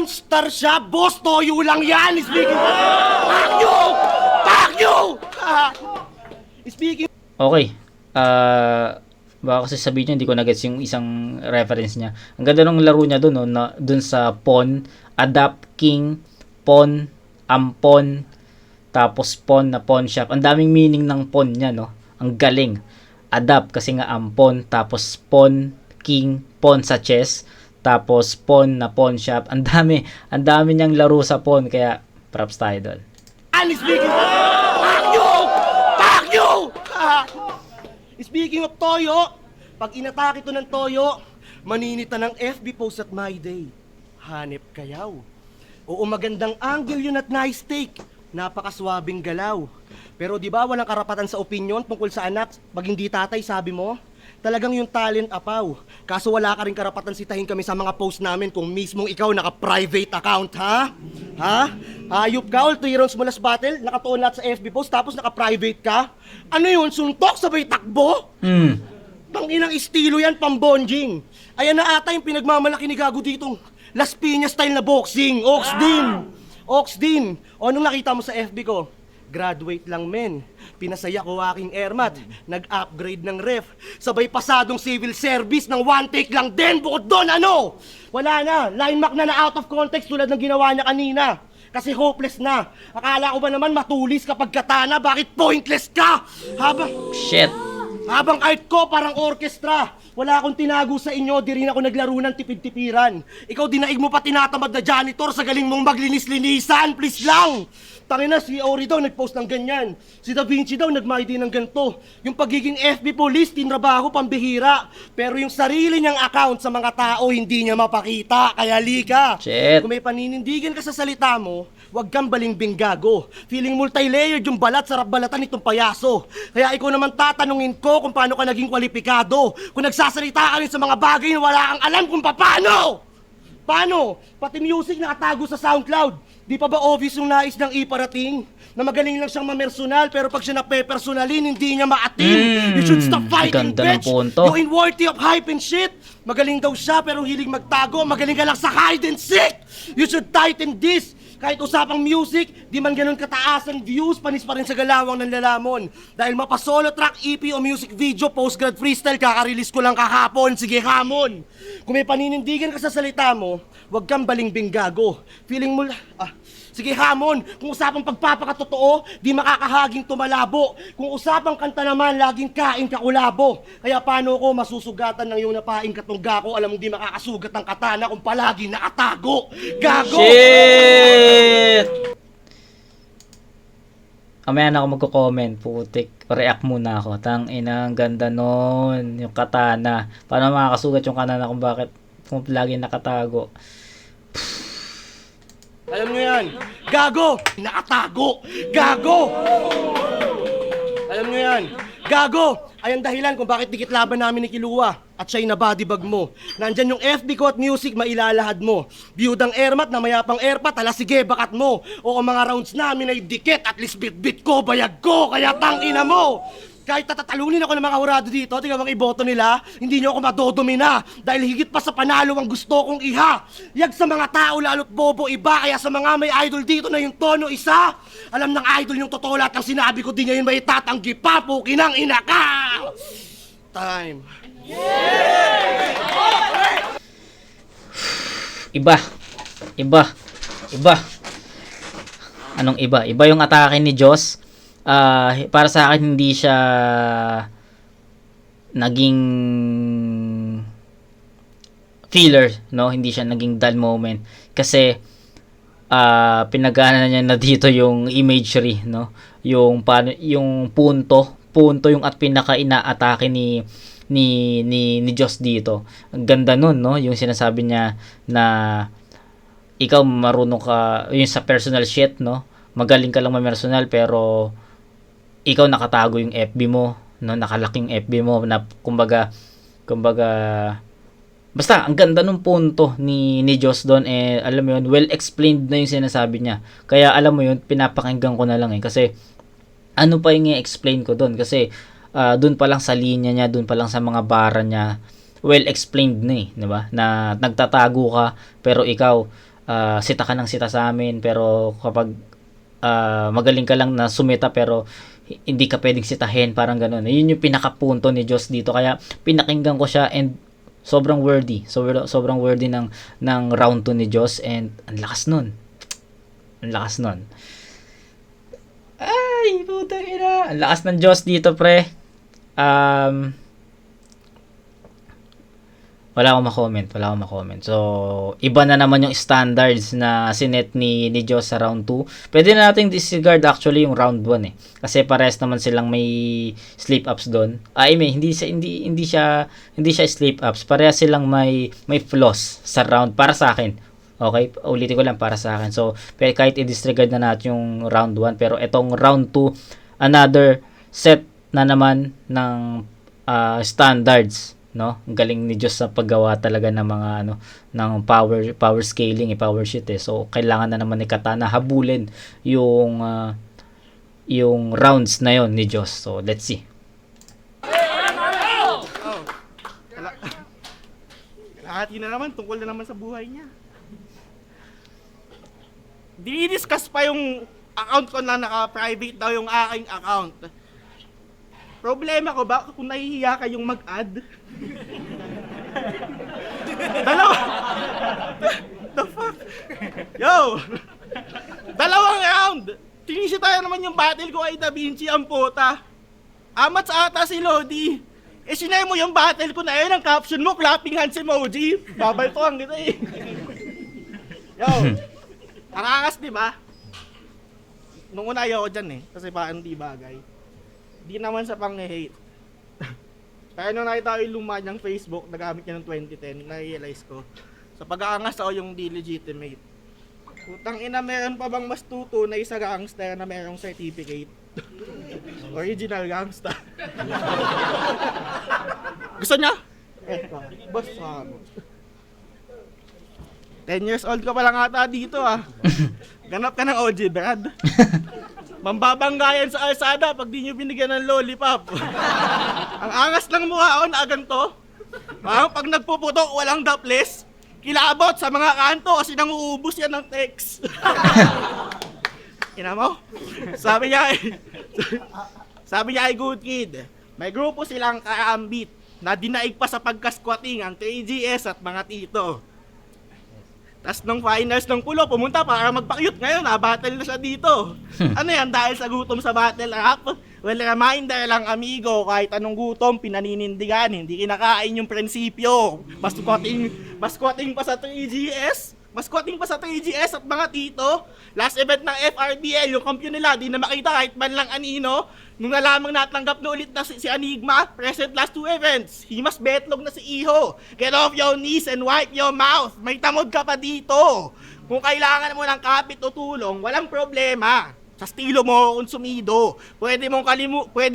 [SPEAKER 2] Star siya, boss, toyo lang yan. Speaking of, fuck you! Fuck you! Speaking
[SPEAKER 1] Okay. Baka kasi sabihin niyo, hindi ko na-gets yung isang reference niya. Ang ganda ng laro niya doon, no? Na, doon sa pawn, adapt, king, pawn, ampon, tapos pawn na pawn shop. Ang daming meaning ng pawn niya, no? Ang galing. Adapt kasi nga ampon, tapos pawn, king, pawn sa chess, tapos pawn na pawn shop. Ang dami niyang laro sa pawn, kaya props tayo doon.
[SPEAKER 2] Speaking of, fuck you! Fuck you! Speaking of toyo, pag inatake ito ng toyo, maninita ng FB post at my day. Hanep kayaw. Oo, magandang angle yun at nice take. Napakaswabing galaw. Pero di ba walang karapatan sa opinion tungkol sa anak pag hindi tatay, sabi mo? Talagang yung talent apaw. Kaso wala ka rin karapatan sitahin kami sa mga post namin kung mismong ikaw naka-private account, ha? Ha? Hayop ka, all 3 rounds mulas battle, nakatuon lahat sa FB post, tapos naka-private ka? Ano yun, suntok sabay takbo? Tanginang estilo yan, pambonjing. Ayan na ata yung pinagmamalaki ni Gago ditong Las Piñas style na boxing. Oxdin. O, nung nakita mo sa FB ko, graduate lang, men. Pinasaya ko aking airmat. Nag-upgrade ng ref. Sabay pasadong civil service ng one take lang din. Bukod doon, ano? Wala na. Line mark na out of context tulad ng ginawa niya kanina. Kasi hopeless na. Akala ko ba naman matulis kapag katana? Bakit pointless ka? Habang art ko parang orkestra. Wala akong tinago sa inyo, di rin ako naglaro ng tipid-tipiran. Ikaw dinaig mo pa tinatamad na janitor sa galing mong maglinis-linisan, please lang! Tangina, si Ori daw nagpost ng ganyan. Si Da Vinci daw nagmay din ng ganito. Yung pagiging FB police, tinrabaho, pambihira. Pero yung sarili niyang account sa mga tao, hindi niya mapakita. Kaya lika.
[SPEAKER 1] Shit.
[SPEAKER 2] Kung may paninindigan ka sa salita mo, huwag kang balingbing gago. Feeling multi-layered yung balat, sarap balatan nitong payaso. Kaya ikaw naman tatanungin ko kung paano ka naging kwalipikado. Kung nagsasalita ka rin sa mga bagay na wala kang alam kung paano. Paano? Pati music nakatago sa SoundCloud. Di pa ba obvious yung nais ng iparating? Na magaling lang siyang mamersonal, pero pag siya nape-personalin, hindi niya maatim. You should stop fighting,
[SPEAKER 1] ganda ng
[SPEAKER 2] bitch!
[SPEAKER 1] punto.
[SPEAKER 2] You unworthy of hype and shit! Magaling daw siya, pero hiling magtago. Magaling ka lang sa hide and seek! You should tighten this! Kahit usapang music, di man ganun kataas ang views, panis pa rin sa galawang ng lalamon. Dahil mapa-solo track, EP o music video, postgrad freestyle, kaka-release ko lang kahapon. Sige, hamon! Kung may paninindigan ka sa salita mo, huwag kang balingbing gago. Feeling mo sige, hamon! Kung usapang pagpapakatotoo, di makakahaging tumalabo. Kung usapang kanta naman, laging kain kakulabo. Kaya paano ko masusugatan ng iyong napaing katungga ko? Alam mo di makakasugat ng katana kung palagi nakatago. Gago!
[SPEAKER 1] Shit! Amaya na ako magko-comment, putik. React muna ako. Tang ina, ang ganda nun. Yung katana. Paano makakasugat yung katana kung lagi nakatago?
[SPEAKER 2] Alam nyo yan. Gago! Nakatago! Gago! Alam nyo yan. Gago! Ay ang dahilan kung bakit dikit laban namin ni Kilua at siya'y nabadibag mo. Nandyan yung FB ko at music, mailalahad mo. Biyudang airmat na mayapang airpat, hala sige, bakat mo. O ang mga rounds namin ay dikit, at least bit-bit ko, bayag ko, kaya tangina mo. Kahit tatatalunin ako ng mga hurado dito, tingnan mga iboto nila, hindi nyo ako madodomina. Dahil higit pa sa panalo ang gusto kong iha. Yag sa mga tao lalo't bobo iba, kaya sa mga may idol dito na yung tono isa. Alam ng idol yung totoo lahat ng sinabi ko, di ngayon may tatanggi pa, pukinang ina ka! Time.
[SPEAKER 1] Iba. Anong iba? Iba yung atake ni Joss. Para sa akin hindi siya naging filler, no? Hindi siya naging dull moment kasi pinagana niya na dito yung imagery, no? Yung punto yung at pinaka inaatake ni Joss dito. Ang ganda nun, no? Yung sinasabi niya na ikaw marunong ka yung sa personal shit, no? Magaling ka lang ma-personal pero ikaw nakatago yung FB mo, no? Nakalaking FB mo na kumbaga basta ang ganda ng punto ni Joss doon, alam mo yun, well explained na yung sinasabi niya. Kaya alam mo yun, pinapakinggan ko na lang kasi ano pa yung i-explain ko doon kasi doon pa lang sa linya niya, doon pa lang sa mga bara niya, well explained na di ba? Na nagtatago ka pero ikaw sita ka ng sita sa amin, pero kapag magaling ka lang na sumita pero hindi ka pwedeng sitahin, parang gano'n. Yun yung pinakapunto ni Joss dito. Kaya pinakinggan ko siya and sobrang worthy. Sobrang worthy ng round 2 ni Joss and ang lakas nun. Ay, putang ina. Ang lakas ng Joss dito, pre. Wala akong ma-comment. So, iba na naman yung standards na sinet ni Joss sa round 2. Pwede na nating disregard actually yung round 1 Kasi parehas naman silang may slip ups doon. Hindi siya slip ups. Parehas silang may flaws sa round para sa akin. Okay? Ulitin ko lang para sa akin. So, kahit i-disregard na natin yung round 1, pero itong round 2, another set na naman ng standards, no? Ang galing ni Joss sa paggawa talaga ng mga ng power scaling, power sheet So kailangan na naman ni Katana habulin yung rounds na yon ni Joss. So let's see.
[SPEAKER 3] Kalahati na naman, tungkol na naman sa buhay niya. Dinidiscuss pa yung account ko na naka-private daw yung aking account. Problema ko ba kung nahihiya kayong mag-add? The fuck? Yo! Dalawang round! Tinisip tayo naman yung battle ko kay Da Vinci, ang puta. Amat sa ata si Lodi. Sinay mo yung battle ko na yun, ang caption mo, clapping hands emoji. Babaltuhan kita Yo! Ang angas, diba? Nung una ayaw ko dyan kasi parang di bagay. Di naman sa pang-hate. Kaya nung nakita ko yung luma niyang Facebook, nagamit niya ng 2010, na-realize ko, sa pag-aangas ako yung di legitimate. Putang ina, meron pa bang mas tutunay sa gangster na merong certificate? Original gangster. Gusto niya? Boss, 10 years old ka pa lang ata dito Ganap ka ng OG, Brad. Mambabanggayan sa alsada pag di nyo binigyan ng lollipop. Ang angas ng mukha ko na ganito. Parang pag nagpuputok, walang daples. Kilabot sa mga kanto kasi nanguubos yan ng text. Ina mo? Sabi niya ay good kid. May grupo silang kaambit na dinaig pa sa pagkasquatting ang 3GS at mga tito. Tas nung finals ng pulo, pumunta para magpa-cute. Ngayon, battle na siya dito. Ano yan, dahil sa gutom sa battle rap? Well, reminder lang amigo, kahit anong gutom, pinaninindigan, hindi kinakain yung prinsipyo. Masquatting pa sa 3GS. Masquatting pa sa 3GS at mga tito. Last event ng FRBL, yung compute nila, di na makita kahit man lang anino. Nung nalamang natanggap na ulit na si Enigma, present last 2 events. Himas betlog na si Iho. Get off your knees and wipe your mouth. May tamod ka pa dito. Kung kailangan mo ng kapit o tulong, walang problema. Sa estilo mo konsumido. Pwede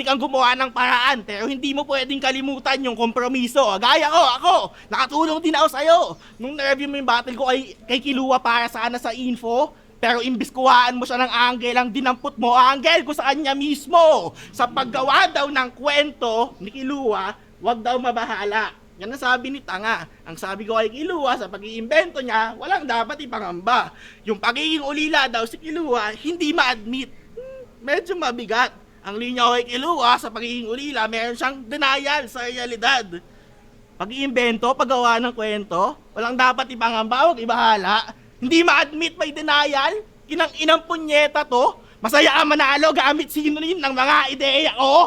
[SPEAKER 3] kang gumawa ng paraan, pero hindi mo pwedeng kalimutan yung kompromiso. Gaya ko, ako, nakatulong din ako sa'yo. Nung na-review mo yung battle ko kay Kilua para sana sa info, pero imbis kuhaan mo siya ng angle, ang dinampot mo angle ko sa kanya mismo. Sa paggawa daw ng kwento ni Kilua, wag daw mabahala. Yan ang sabi ni Tanga. Ang sabi ko kay Kilua, sa pag-iimbento niya, walang dapat ipangamba. Yung pagiging ulila daw si Kilua, hindi ma-admit. Medyo mabigat. Ang linya ko kay Kilua, sa pagiging ulila, meron siyang denial sa realidad. Pag-iimbento, paggawa ng kwento, walang dapat ipangamba, wag ibahala. Hindi ma-admit may denial, inang punyeta to. Masaya ka manalo gamit sinonym ng mga ideya ko.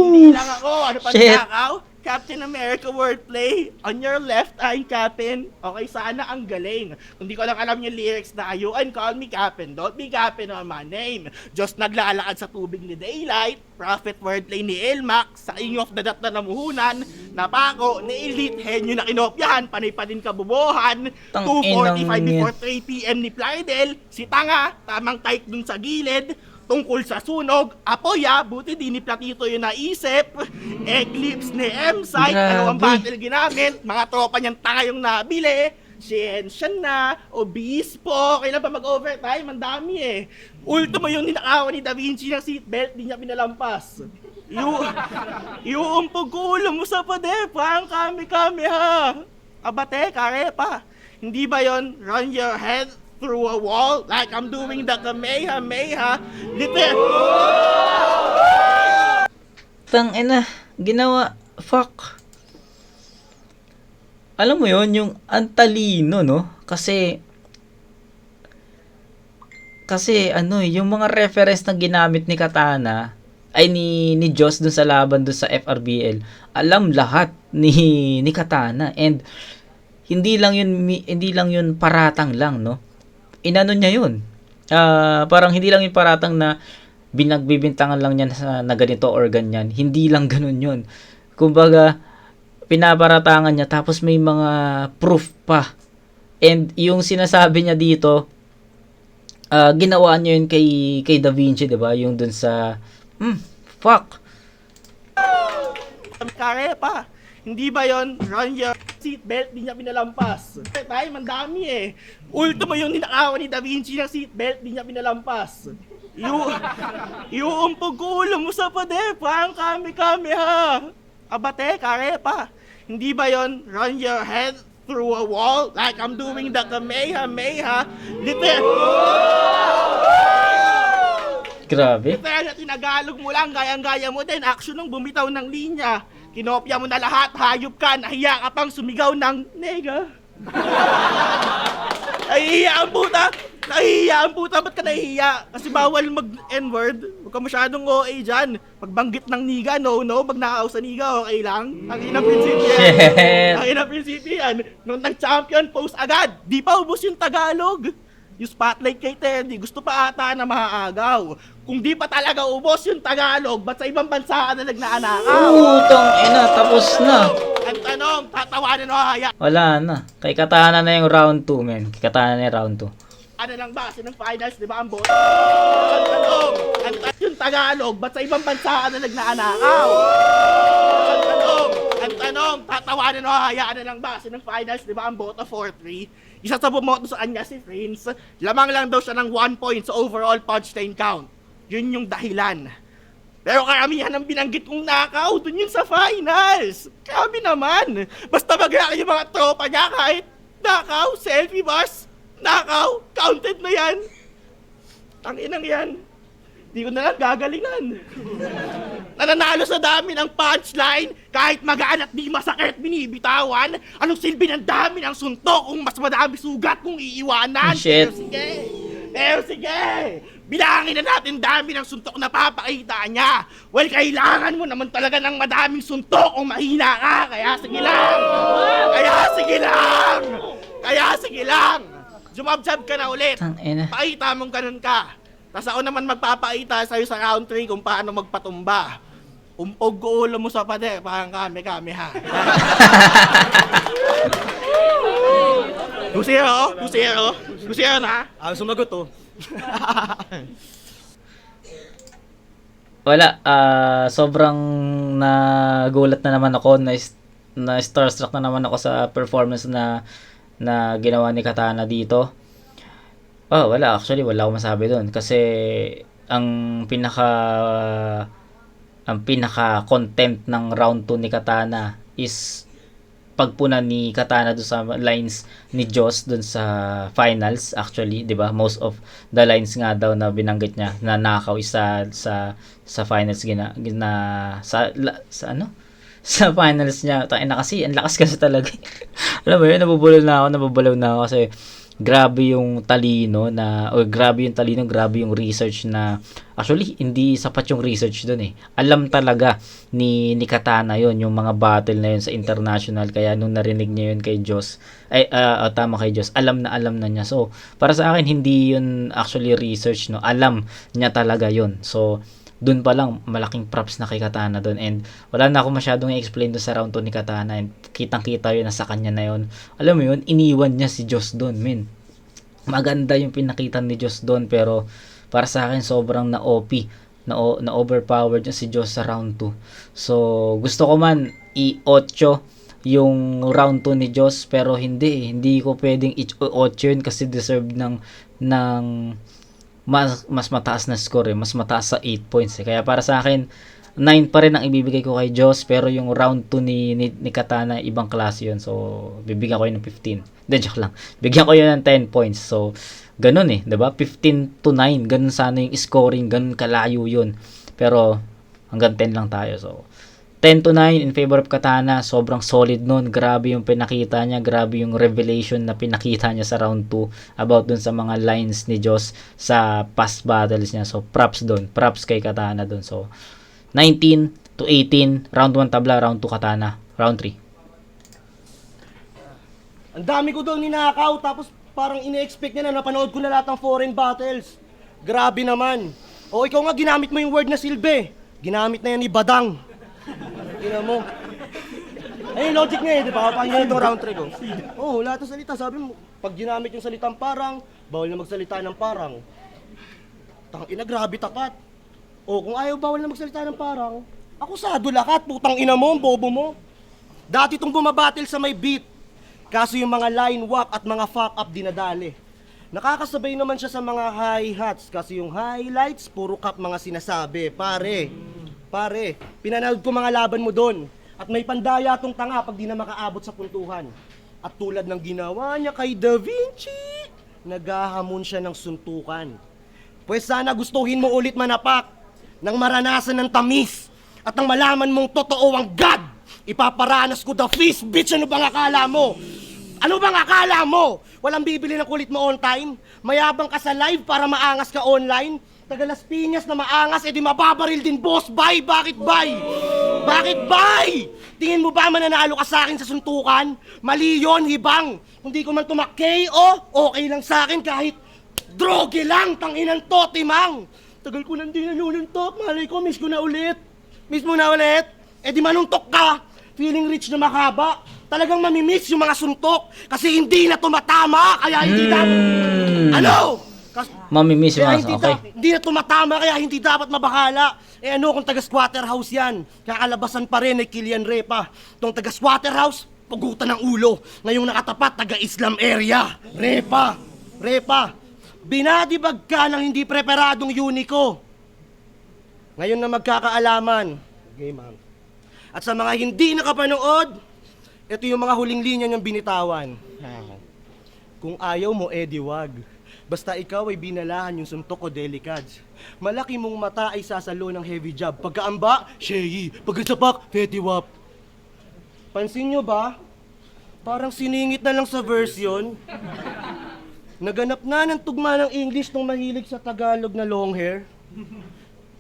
[SPEAKER 3] Hindi lang ako. Ano pa nakaw? Captain America wordplay. On your left, I'm Captain. Okay, sana ang galing. Kung di ko lang alam yung lyrics na you and call me Captain. Don't be Captain on my name. Just naglalakad sa tubig ni Daylight. Prophet wordplay ni Elmax. Sa King of the Dot na namuhunan. Napako ni Elite. Henyo na kinopyahan. Panay pa din kabubuhan. 2:45 before 3 p.m. ni Plydel. Si Tanga. Tamang type dun sa gilid. Tungkol sa sunog, apoya, buti di ni Platito yung naisip. Eclipse ni M-Site, ano ang battle ginamit, mga tropa niyang tanga yung nabili. Siyensya na, obispo, kailan pa mag-overtime, ang dami eh. Ultimo yung ninakawan ni Da Vinci ng seatbelt, di niya pinalampas. Iuumpog ko ulo mo sa pader, parang kami ha. Abate, karepa. Hindi ba yon run your head through a wall like I'm doing the Kamehameha?
[SPEAKER 1] Tangina, ginawa. Fuck. Alam mo yon yung antalino, no? Kasi ano, yung mga reference na ginamit ni Katana ay ni Joss dun sa laban dun sa FRBL, alam lahat ni Katana, and hindi lang yun paratang lang, no? Inano niya yun. Parang hindi lang yung paratang na binagbibintangan lang niya na ganito or ganyan. Hindi lang ganun yun. Kumbaga, pinaparatangan niya tapos may mga proof pa. And yung sinasabi niya dito, ginawa niya yun kay Da Vinci, diba? Yung dun sa, fuck.
[SPEAKER 3] Karepa. Hindi ba yon run your seatbelt, di niya pinalampas. Tayo, mandami eh. Ultimo yung ninakawan ni Da Vinci ng seatbelt, di niya pinalampas. Iuumpog ko ulo mo sa pader, parang kami ha. Abate, karepa. Hindi ba yon run your head through a wall like I'm doing the Kamehameha?
[SPEAKER 1] Grabe.
[SPEAKER 3] Literal na tinagalog mo lang, gayang-gaya mo din, action nung bumitaw ng linya. Kinopya mo na lahat, hayop ka, nahiya ka pang sumigaw ng nega. Nahihiya ang puta, ba't ka nahihiya? Kasi bawal mag-N-word, huwag ka masyadong OA dyan. Pagbanggit ng niga, no, pag nakakaw sa niga, okay lang. Ang inang prinsipyo yan. Nung nag-champion, post agad, di pa ubos yung Tagalog. Yung spotlight kay Teddy, gusto pa ata na maaagaw. Kung di pa talaga ubos yung Tagalog, ba't sa ibang bansa ka na nagnanakaw?
[SPEAKER 1] Utang ina, tapos na.
[SPEAKER 3] Ang tanong, tatawanan o haya?
[SPEAKER 1] Wala na. Kay Katana na yung round 2, men. Kay Katana na yung round 2.
[SPEAKER 3] Ano lang ba? Sinong finals, di ba ang boto? Ang tanong, yung Tagalog, ba't sa ibang bansa ka na nagnanakaw? Ang tanong, tatawanan o hayaan na lang ba? Sinong finals, di ba ang boto 4-3? Isa sa bumoto sa kanya si Prince, lamang lang daw siya ng 1 point sa overall punchline count. Yun yung dahilan. Pero karamihan ng binanggit kong nakaw, dun yun sa finals. Grabe naman. Basta mag-react yung mga tropa niya kahit nakaw, selfie bars, nakaw, counted na yan. Tanginang yan. Di ko na lang gagalingan. Nananalo sa dami ng punchline, kahit magaan at di masakit binibitawan. Anong silbi ng dami ng suntok kung mas madami sugat kung iiwanan?
[SPEAKER 1] Shit.
[SPEAKER 3] Pero sige, bilangin na natin dami ng suntok na papakita niya. Well, kailangan mo naman talaga ng madaming suntok kung mahina ka. Kaya sige lang. Kaya sige lang. Jumab-jab ka na ulit.
[SPEAKER 1] Tangina.
[SPEAKER 3] Pakita mong ganun ka. Tapos ako naman magpapakita sa'yo sa round 3 kung paano magpatumba. Umpog ko ulo mo sa pader, parang kami ha. 2-0 na.
[SPEAKER 2] Sumagot oh.
[SPEAKER 1] Wala, sobrang nagulat na naman ako, na starstruck na naman ako sa performance na ginawa ni Katana dito. Wala, actually wala akong masabi doon kasi ang pinaka content ng round 2 ni Katana is pagpuna ni Katana doon sa lines ni Joss doon sa finals actually, 'di ba? Most of the lines nga daw na binanggit niya na nakaw isa sa finals sa finals niya. Tayo na kasi, ang lakas kasi talaga. Alam mo yun, nabubulaw na ako kasi grabe yung talino, grabe yung research na, actually, hindi sapat yung research dun eh. Alam talaga ni Katana yun, yung mga battle na yun sa international, kaya nung narinig niya yun kay Joss, tama kay Joss, alam na niya. So, para sa akin, hindi yun actually research, no? Alam niya talaga yun. So, dun pa lang, malaking props na kay Katana dun. And wala na ako masyadong i-explain dun sa round 2 ni Katana. And kitang-kita yun na sa kanya na yun. Alam mo yun, iniwan niya si Joss dun, men. Maganda yung pinakita ni Joss dun, pero para sa akin, sobrang na-OP. Na overpowered niya si Joss sa round 2. So, gusto ko man i-8 yung round 2 ni Joss, pero hindi ko pwedeng i-8 yun kasi deserve ng mas mataas na score mas mataas sa 8 points Kaya para sa akin 9 pa rin ang ibibigay ko kay Joss, pero yung round 2 ni Katana ibang klase yun, so bibigyan ko yun ng 15. Joke lang, bigyan ko yun ng 10 points. So ganun 'di ba, 15-9, ganun sana yung scoring, ganun kalayo yun, pero hanggang 10 lang tayo. So 10-9 in favor of Katana. Sobrang solid nun. Grabe yung pinakita niya. Grabe yung revelation na pinakita niya sa round 2 about dun sa mga lines ni Joss sa past battles niya. So, props dun. Props kay Katana dun. So, 19-18. Round 1 tabla. Round 2 Katana. Round 3.
[SPEAKER 2] Ang dami ko daw ninakaw, tapos parang ine-expect niya na napanood ko na lahat ng foreign battles. Grabe naman. O ikaw nga, ginamit mo yung word na silbi. Ginamit na yan ni Badang. Tingnan mo. Ayun, logic nga di ba? Pakinggan itong round 3 ko. Lahat ng salita, sabi mo, pag ginamit yung salitang parang, bawal na magsalita ng parang. Tangina, grabe tapat. Kung ayaw bawal na magsalita ng parang, akusado lakat, putang ina mo, bobo mo. Dati itong bumabattle sa may beat. Kaso yung mga line wap at mga fuck up dinadali. Nakakasabay naman siya sa mga hi-hats kasi yung highlights, puro cap mga sinasabi. Pare, pinanood ko mga laban mo doon. At may pandaya tong tanga pag di na makaabot sa puntuhan. At tulad ng ginawa niya kay Da Vinci, naghahamon siya ng suntukan. Pues sana gustuhin mo ulit manapak nang maranasan ng tamis at nang malaman mong totoo ang God. Ipaparanas ko the feast, bitch! Ano bang akala mo? Walang bibili ng kulit mo on time? Mayabang ka sa live para maangas ka online? Taga Las Piñas na maangas, edi mababaril din, boss. Bye! Bakit bye? Tingin mo ba mananalo ka sa akin sa suntukan? Mali yun, hibang. Kung di ko man tumak-KO, okay lang sa akin kahit droge lang, tanginan to, timang. Tagal ko nang di nanununtok, malay ko, miss mo na ulit. Edi manuntok ka, feeling rich na makaba. Talagang mamimiss yung mga suntok kasi hindi na tumatama, kaya hindi dapat...
[SPEAKER 1] Mamimiss yung
[SPEAKER 2] Hindi na tumatama kaya hindi dapat mabakala. Kung taga-squatter house yan, kakalabasan pa rin ay Kilian Repa. Itong taga-squatter house, pugutan ng ulo. Ngayong nakatapat, taga-Islam area. Repa, binadibag ka ng hindi preparadong Unico. Ngayon na magkakaalaman. Game on. At sa mga hindi nakapanood, ito yung mga huling linya niyang binitawan. Kung ayaw mo, edi wag. Basta ikaw ay binalahan yung suntok o delicads. Malaki mong mata ay sasalo ng heavy job. Pagkaamba, sheyi. Pagkasapak, fetiwap. Pansin nyo ba? Parang siningit na lang sa version. Naganap na ng tugma ng English nung mahilig sa Tagalog na long hair.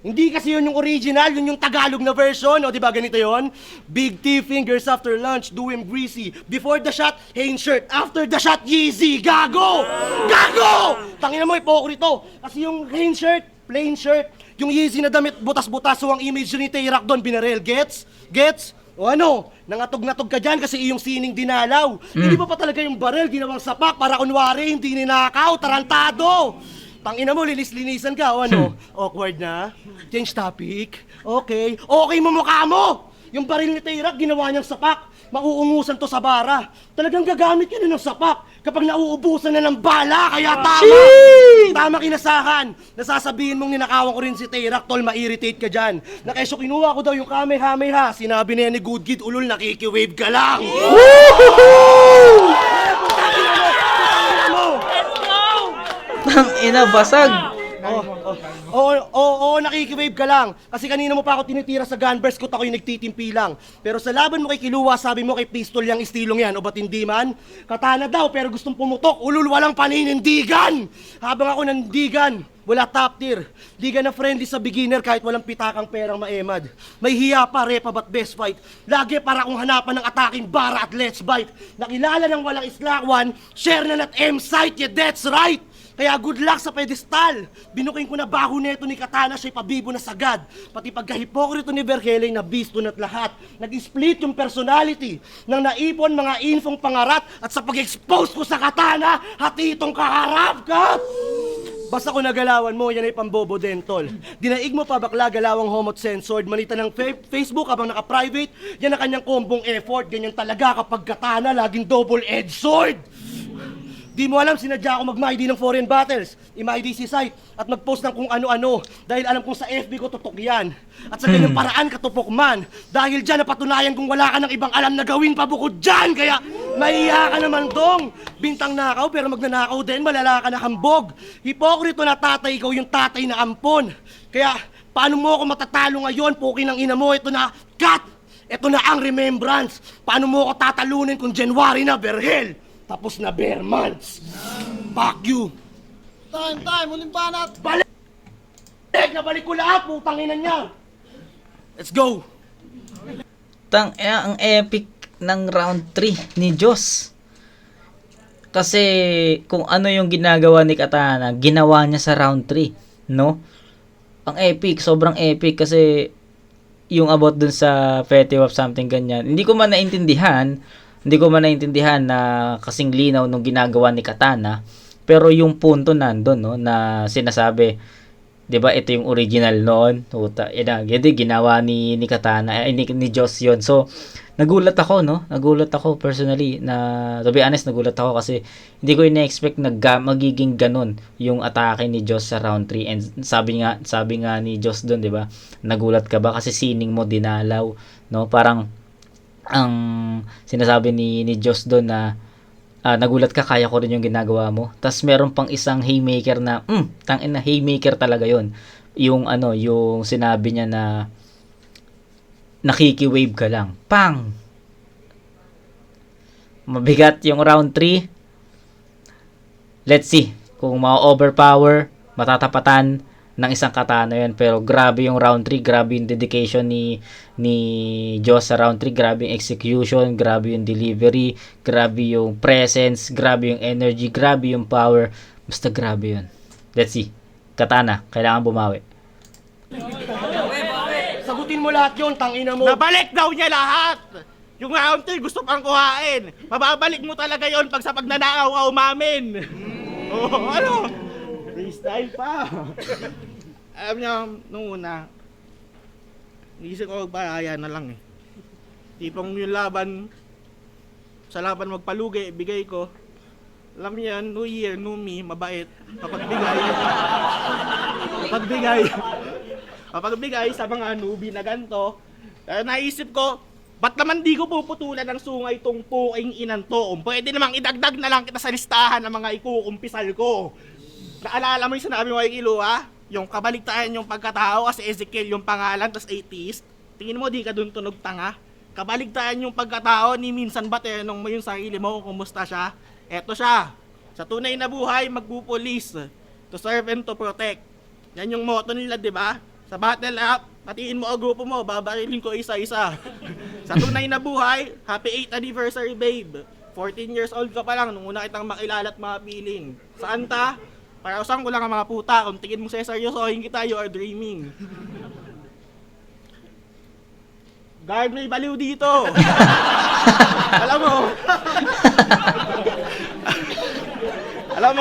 [SPEAKER 2] Hindi kasi yun yung original, yun yung Tagalog na version. O diba ganito yun? Big T fingers after lunch, do him greasy. Before the shot, Hanes shirt. After the shot, Yeezy. Gago! Gago! Tangina mo, ipokrito. Kasi yung Hanes shirt, plain shirt. Yung Yeezy na damit, butas-butas. So ang image ni Tay-Rock doon, binarel. Gets? Gets? O ano? Nangatog-natog ka dyan kasi iyong sining dinalaw. Hindi ba pa talaga yung barel ginawang sapak para kunwari hindi ninakaw, tarantado? Tangina mo, linis-linisan ka, o ano? Awkward na? Change topic? Okay. Okay mo mukha mo! Yung baril ni Tay-Rock, ginawa niyang sapak. Mauungusan to sa bara. Talagang gagamit yun ng sapak kapag nauubusan na ng bala, kaya tama! Tama kinasahan! Nasasabihin mong ninakawan ko rin si Tay-Rock, tol, ma-irritate ka dyan. Na kesyo kinuha ko daw yung kamehameha. Sinabi niya ni Good Kid, ulol, nakikiwave ka lang!
[SPEAKER 1] Ang ina, basag.
[SPEAKER 2] Oo, nakikiwave ka lang. Kasi kanina mo pa ako tinitira sa gunburst ko, ako'y nagtitimpi lang. Pero sa laban mo kay Kiluwa, sabi mo kay pistol yung istilong yan, o ba't hindi man? Katana daw, pero gustong pumutok, ulul, walang paninindigan! Habang ako nandigan, wala top tier. Di ka na friendly sa beginner kahit walang pitakang perang maemad. May hiya pa, repa ba't best fight? Lagi para kung hanapan ng ataking bara at let's bite. Nakilala ng walang islakwan, share na at M-site, yeah, that's right! Kaya good luck sa pedestal. Binuking ko na baho neto ni Katana, siya'y pabibo na sagad. Pati pagkahipokrito ni Vergelay na bisto na't lahat. Nag-split yung personality nang naipon mga infong pangarat at sa pag-expose ko sa Katana, hati itong kaharap ka! Basta kung nagalawan mo, yan ay pambobo din, tol. Dinaig mo pa bakla galawang homot censored, manita ng Facebook habang naka-private, yan ang kanyang kombong effort. Ganyan talaga kapag Katana, laging double-edged sword. Di mo alam, sinadya ako mag-MID ng foreign battles, i-MID si site, at mag-post ng kung ano-ano. Dahil alam kong sa FB ko tutok yan. At sa ganyang paraan katupok man. Dahil dyan napatunayan kung wala ka ng ibang alam na gawin pa bukod dyan. Kaya mahiya ka naman dong. Bintang nakaw pero magnanakaw din, malala ka na hambog. Hipokrito na tatay, ikaw yung tatay na ampon. Kaya paano mo ako matatalo ngayon, pukin ng ina mo, ito na, cut! Ito na ang remembrance. Paano mo ako tatalunin kung January na, Berhel? Tapos na bare months. Fuck you.
[SPEAKER 3] Time, huling banat!
[SPEAKER 2] Balik! Nabalik ko lahat, putangin niya. Let's go.
[SPEAKER 1] Ang epic ng round 3 ni Diyos. Kasi kung ano yung ginagawa ni Katana, ginawa niya sa round 3, no? Ang epic, sobrang epic kasi yung about dun sa Fetiwap something ganyan. Hindi ko man naintindihan na kasing linaw nung ginagawa ni Katana, pero yung punto nandun, no, na sinasabi, 'di ba, ito yung original noon. Puta, ginawa ni Katana, ni Diyos 'yon. So, nagulat ako personally, na to be honest, nagulat ako kasi hindi ko ina-expect na magiging ganun yung atake ni Diyos sa round 3. And sabi nga ni Diyos doon, 'di ba? Nagulat ka ba kasi sining mo dinalaw, no? Parang ang sinasabi ni Diyos doon na nagulat ka, kaya ko rin yung ginagawa mo. Tapos meron pang isang haymaker na tangina, haymaker talaga yon. Yung sinabi niya na nakiki-wave ka lang. Pang! Mabigat yung round 3. Let's see kung ma-overpower, matatapatan ng isang Katana yun. Pero grabe yung round 3, grabe yung dedication ni Diyos sa round 3, grabe yung execution, grabe yung delivery, grabe yung presence, grabe yung energy, grabe yung power. Basta grabe yun. Let's see. Katana, kailangan bumawi.
[SPEAKER 2] Sagutin mo lahat yun, tangina mo.
[SPEAKER 3] Nabalik daw niya lahat! Yung round 3 gusto pang kuhain. Mababalik mo talaga yon pag sa pagnanakaw ka umamin. Oh, ano?
[SPEAKER 2] Freestyle pa.
[SPEAKER 3] Alam niya, nung una, naisip ko magbaraya na lang eh. Tipong yung laban, sa laban magpalugi, bigay ko. Alam niyo yan, New Year, New Me, mabait. Papagbigay sa mga newbie na ganito. Naisip ko, ba't naman di ko puputulan ng sungay tong puking inan to? Pwede namang idagdag na lang kita sa listahan ng mga ikukumpisal ko. Naalala mo yung sinabi mo kay Kilo, ha? Yung kabaligtaran yung pagkatao kasi Ezekiel yung pangalan, tas atheist. Tingin mo di ka dun tunog tanga? Kabaligtaran yung pagkatao ni minsan ba tinanong mo yung sarili mo kung kumusta siya? Eto siya, sa tunay na buhay, magpupulis, to serve and to protect. Yan yung motto nila, di ba? Sa battle app, patiin mo ang grupo mo, babarilin ko isa-isa. Sa tunay na buhay, happy 8th anniversary, babe. 14 years old ka pa lang nung una kitang makilala at mapiling. Saan ta? Para usang ko lang ang mga puta, kung tingin mo sa seryosohin kita, you are dreaming. Guard, may baliw dito. Alam mo. Alam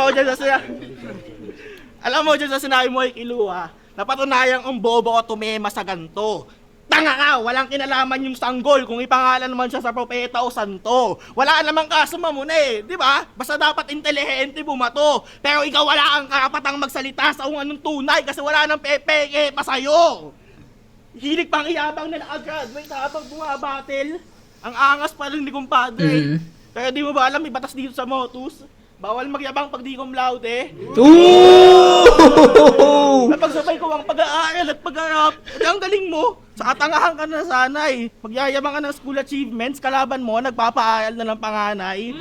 [SPEAKER 3] mo dyan sa sinabi mo ay Kiluha, napatunayan ang bobo ko tumema sa ganto. Tanga ka, walang kinalaman yung sanggol kung ipangalan naman siya sa propeta o santo. Wala namang kaso mamuna eh, di ba? Basta dapat intelihente bumato. Pero ikaw wala kang karapatang magsalita sa kung anong tunay kasi wala nang pepeke pa sa'yo. Hilig pang iyabang na nakagraduate habang bumabattle. Ang angas pa rin ni kumpadre. Pero di mo ba alam, may batas dito sa Motus? Bawal magyabang pag di cum laude. Napagsabay ko ang pag-aaral at pag-arap. Ang galing mo. Sa katangahan ka na sanay. Magyayabang ka ng school achievements, kalaban mo, nagpapaaral na ng panganay.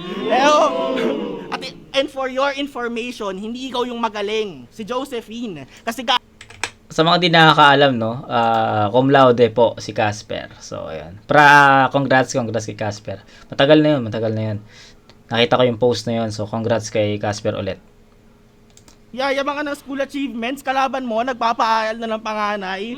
[SPEAKER 3] And for your information, hindi ikaw yung magaling. Si Josephine. Kasi
[SPEAKER 1] Sa mga di nakakaalam, no, cum laude po si Casper. So, ayan. Congrats kay Casper. Matagal na yun. Nakita ko yung post na yun. So, congrats kay Casper ulit.
[SPEAKER 3] Yayabang ka ng school achievements, kalaban mo, nagpapaaral na ng panganay.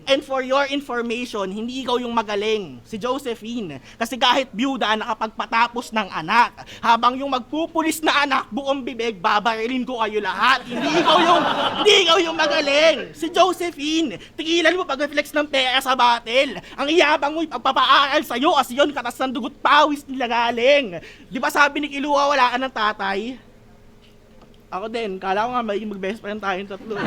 [SPEAKER 3] And for your information, hindi ikaw yung magaling. Si Josephine. Kasi kahit byuda, nakapagpatapos ng anak. Habang yung magpupulis na anak, buong bibig, babarilin ko kayo lahat. Hindi ikaw yung magaling. Si Josephine. Tigilan mo pag-reflex ng pera sa battle. Ang iyabang mo ipagpapaaral sa'yo kasi yun katas ng dugot pawis nila galing. Di ba sabi ni Kiluha, wala ka ng tatay? Ako din, kala ko nga magiging mag-best friend tayong tatlo.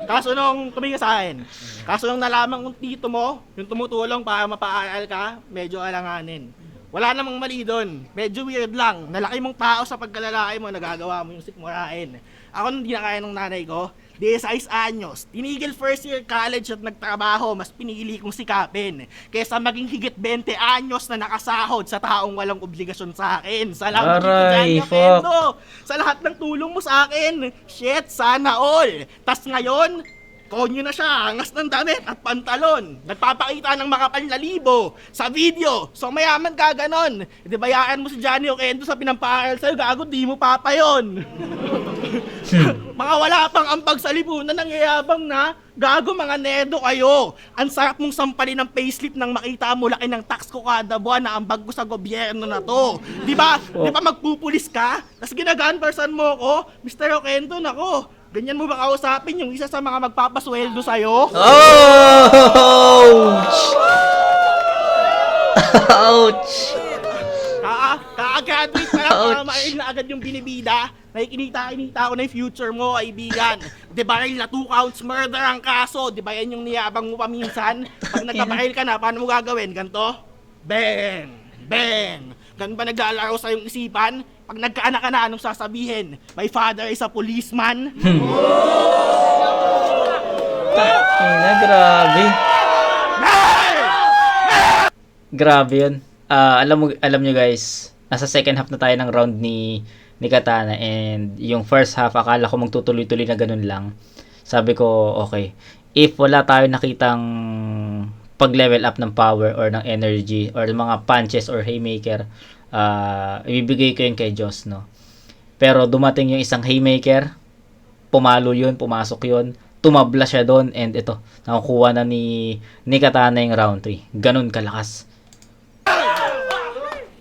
[SPEAKER 3] Kaso nung tumingin sa akin, kaso nung nalaman kong tito mo, yung tumutulong para mapaaral ka, medyo alanganin. Wala namang mali doon. Medyo weird lang. Nalaki mong tao sa pagkalalaki mo, nagagawa mo yung sikmurain. Ako nung di na kaya ng nanay ko, 16 anyos, tinigil first year college at nagtrabaho, mas pinili kong sikapin kesa maging higit 20 anyos na nakasahod sa taong walang obligasyon sa akin. Salamat
[SPEAKER 1] Aray,
[SPEAKER 3] sa lahat ng tulong mo sa akin. Shit, sana all. Tas ngayon, konyo na siya, angas ng damit at pantalon. Nagpapakita ng makapal na libo sa video. So mayaman ka ganon. Di bayaan mo si Johnny Oquendo sa pinampaaral sa'yo, gago, di mo papa yun. Mga wala pang ambag sa lipunan, nangyayabang na, gago mga nedo kayo. Ang sarap mong sampalin ng payslip nang makita mo laki ng tax ko kada buwan na ambag ko sa gobyerno na to. Di ba? Di ba magpupulis ka? Tapos ginaganversan mo ko, Mr. Oquendo, nako. Ganyan mo ba kausapin yung isa sa mga magpapasweldo sa'yo?
[SPEAKER 1] Ouch! Ouch!
[SPEAKER 3] Kaka-graduate pa lang para mail na agad yung binibida. Nakikinita ko na yung future mo, kaibigan. Di ba rin na 2 counts murder ang kaso? Di ba yan yung niyabang mo paminsan? Pag nagkabaril ka na, paano mo gagawin? Ganto? Bang! Bang! Ganun ba naglalaro sa iyong isipan? Pag nagkaanak ka na, anong sasabihin? My father is a policeman?
[SPEAKER 1] Grabe. Grabe yun. Alam nyo guys, nasa second half na tayo ng round ni Katana, and yung first half akala ko magtutuloy-tuloy na ganun lang. Sabi ko, okay, if wala tayo nakitang pag-level up ng power or ng energy or mga punches or haymaker, ibibigay ko yun kay Diyos, no? Pero dumating yung isang haymaker, pumasok yun, tumabla siya doon, and ito, nakukuha na ni Katana yung round 3. Ganun kalakas.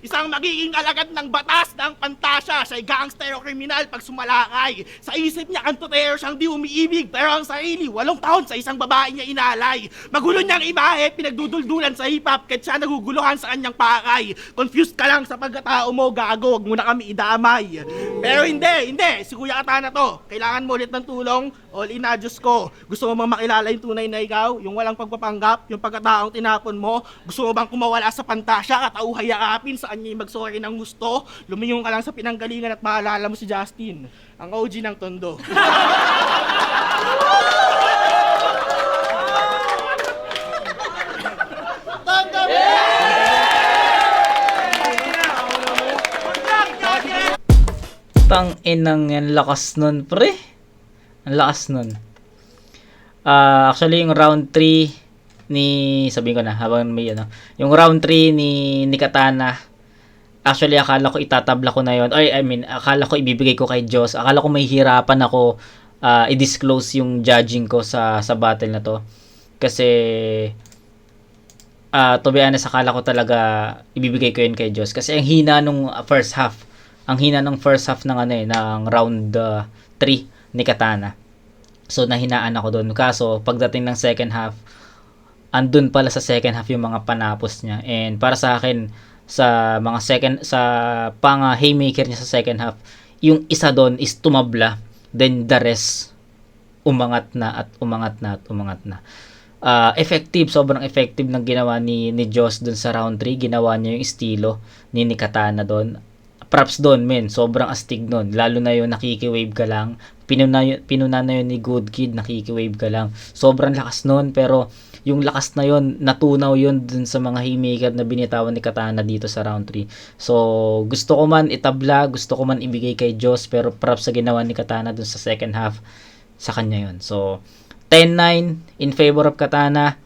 [SPEAKER 3] Isang magiging alagad ng batas ng pantasya. Siya'y gangster o kriminal pag sumalakay. Sa isip niya, kantotero siyang di umiibig. Pero ang sarili, 8 taon sa isang babae niya inalay. Magulo niyang imahe, pinagduduldulan sa hip-hop. Kahit siya naguguluhan sa kanyang pakay. Confused ka lang sa pagkatao mo, gago. Huwag mo na kami idamay. Pero hindi. Si Kuya Katana to. Kailangan mo ulit ng tulong. All in na, Diyos ko. Gusto mo bang makilala yung tunay na ikaw? Yung walang pagpapanggap? Yung pagkataong tinapon mo? Gusto mo bang kumawala sa pantasya? Katauhay yakapin sa kanya yung magsorry ng gusto? Lumiyong ka lang sa pinanggalingan at maalala mo si Justin, ang OG ng Tondo.
[SPEAKER 1] Tang inang yan, lakas nun, pre. Ang lakas nun. Actually, yung round 3 ni, sabihin ko na, habang may ano, yung round 3 ni Katana, actually, akala ko itatabla ko na yon. I mean, akala ko ibibigay ko kay Diyos. Akala ko may hirapan ako i-disclose yung judging ko sa battle na to. Kasi, to be honest, akala ko talaga ibibigay ko yun kay Diyos. Kasi ang hina nung first half. Ang hina ng first half ng ng round 3 ni Katana. So nahinaan ako doon. Kaso pagdating ng second half, andun pala sa second half yung mga panapos niya. And para sa akin, sa mga haymaker niya sa second half, yung isa doon is tumabla, then the rest umangat na. Effective, sobrang effective ng ginawa ni Joss doon sa round 3. Ginawa niya yung estilo ni Katana doon. Props doon, men. Sobrang astig doon. Lalo na yung nakikiwave ka lang. Pinuna na yun ni Good Kid, nakikiwave ka lang. Sobrang lakas noon, pero yung lakas na yun, natunaw yun dun sa mga haymaker na binitawan ni Katana dito sa round 3. So, gusto ko man itabla, gusto ko man ibigay kay Joss, pero props sa ginawa ni Katana dun sa second half, sa kanya yun. So, 10-9 in favor of Katana.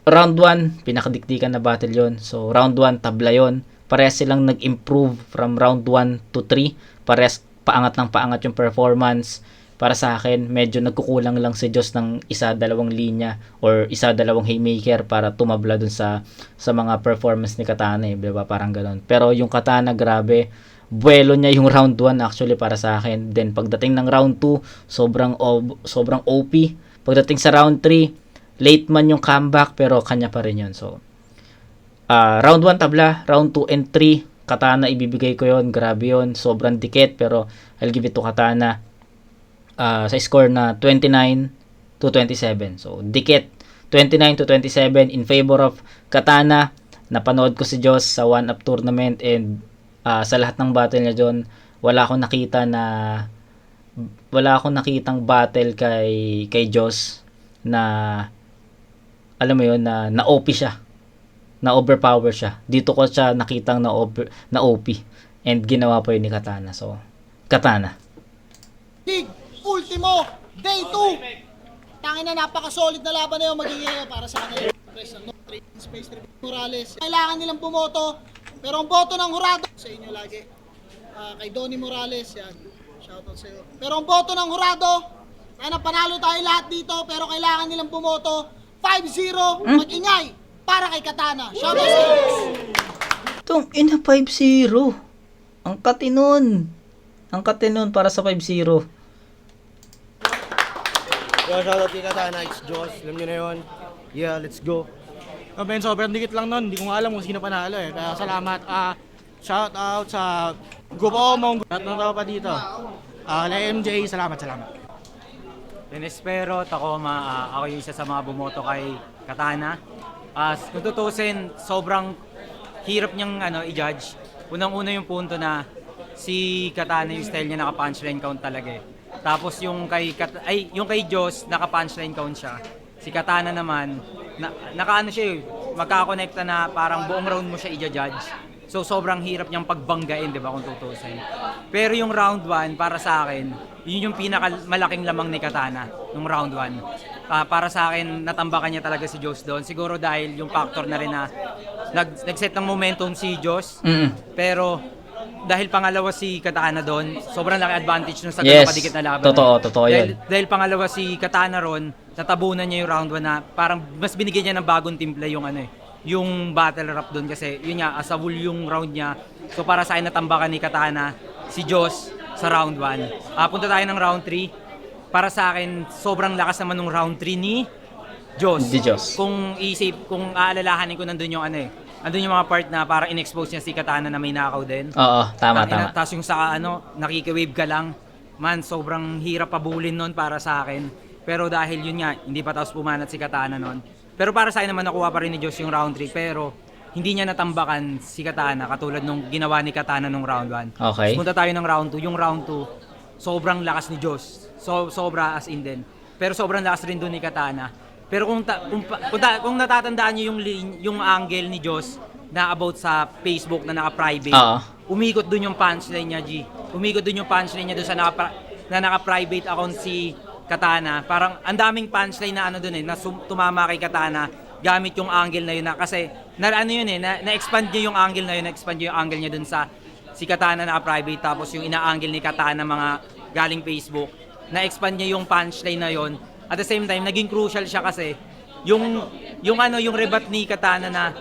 [SPEAKER 1] Round 1, pinakadikdikan na battle yun. So, round 1, tabla yun. Parehas silang nag-improve from round 1 to 3. Parehas paangat ng paangat yung performance. Para sa akin, medyo nagkukulang lang si Joss ng 1-2 linya or 1-2 haymaker para tumabla dun sa mga performance ni Katana, diba? Parang ganoon. Pero yung Katana, grabe. Buwelo niya yung round 1 actually para sa akin. Then pagdating ng round 2, sobrang OP. Pagdating sa round 3, late man yung comeback pero kanya pa rin yun. So, round 1 tabla, round 2 and 3 Katana, ibibigay ko yon. Grabe yon, sobrang dikit, pero I'll give it to Katana sa score na 29-27. So dikit, 29-27 in favor of Katana. Napanood ko si Joss sa 1-up tournament, and sa lahat ng battle niya doon, wala akong nakitang battle kay Joss na, alam mo yon, na OP siya, na overpower siya. Dito ko siya nakitang na OP, and ginawa pa yun ni Katana. So, Katana.
[SPEAKER 4] Big Ultimo Day 2. Tangin na, napaka-solid na laban na yun magiging para sa kanila. Space Morales. Kailangan nilang bumoto, pero ang boto ng hurado sa inyo lagi. Kay Donnie Morales, yan. Shoutout sa iyo. Pero ang boto ng hurado, kaya panalo tayo lahat dito, pero kailangan nilang bumoto 5-0, mag-ingay para kay Katana. Shoutout sa iyo.
[SPEAKER 1] Itong ina 5-0. Ang katinon. Ang katinon para sa 5-0.
[SPEAKER 2] Shoutout kay Katana, it's Joss. Alam nyo na yun. Yeah, let's go.
[SPEAKER 3] Ben, sobrang dikit lang nun. Hindi ko nga alam kung sino panalo eh. Kaya salamat. Shout out sa Grupo Omong. At ng tao pa dito. MJ, salamat.
[SPEAKER 5] Espero, Tacoma, ako yung isa sa mga bumoto kay Katana. Kung tutusin, sobrang hirap niyang i-judge. Unang-una yung punto na si Katana, yung style niya naka-punchline count talaga eh. Tapos yung kay Joss, naka-punchline count siya. Si Katana naman, nakaano siya eh, magkakonekta na parang buong round mo siya i-judge. So sobrang hirap niyang pagbanggain, di ba, kung tutusin. Pero yung round 1, para sa akin, yun yung pinakamalaking lamang ni Katana, nung round 1. Para sa akin, natambakan niya talaga si Joss doon. Siguro dahil yung factor na rin na nag-set ng momentum si Joss. Pero dahil pangalawa si Katana doon, sobrang laki advantage nung sa ganung kadikit na laban.
[SPEAKER 1] Totoo yun.
[SPEAKER 5] Dahil pangalawa si Katana ron, natabunan niya yung round 1 na parang mas binigyan niya ng bagong timpla yung battle rap doon kasi yun nga, asawul yung round niya. So para sa akin natambakan ni Katana, si Joss sa round 1. Punta tayo ng round 3. Para sa akin, sobrang lakas naman ng round 3 ni Joss.
[SPEAKER 1] Di Joss.
[SPEAKER 5] Kung aalalahanin ko nandun yung andun yung mga part na para in-expose niya si Katana na may nakaw din.
[SPEAKER 1] Oo, tama.
[SPEAKER 5] Tapos yung sa nakiki-wave ka lang, man, sobrang hirap pabulin nun para sa akin. Pero dahil yun nga, hindi pa tapos pumanat si Katana nun. Pero para sa akin naman, nakuha pa rin ni Joss yung round 3. Pero hindi niya natambakan si Katana katulad nung ginawa ni Katana nung round 1.
[SPEAKER 1] Okay.
[SPEAKER 5] Punta tayo ng round 2. Yung round 2, sobrang lakas ni Joss. Sobra as in din. Pero sobrang lakas rin doon ni Katana. Pero kung natatandaan niyo yung angle ni Joss na about sa Facebook na naka-private,
[SPEAKER 1] Oo.
[SPEAKER 5] umikot doon yung punchline niya, G. Umikot doon yung punchline niya doon sa naka-private account si Katana. Parang ang daming punchline na na tumama kay Katana gamit yung angle na yun kasi na-expand niya yung angle na yun, na-expand niya yung angle niya doon sa si Katana naka-private tapos yung ina-angle ni Katana mga galing Facebook. Na-expand niya yung punchline na yun. At the same time, naging crucial siya kasi yung rebat ni Katana na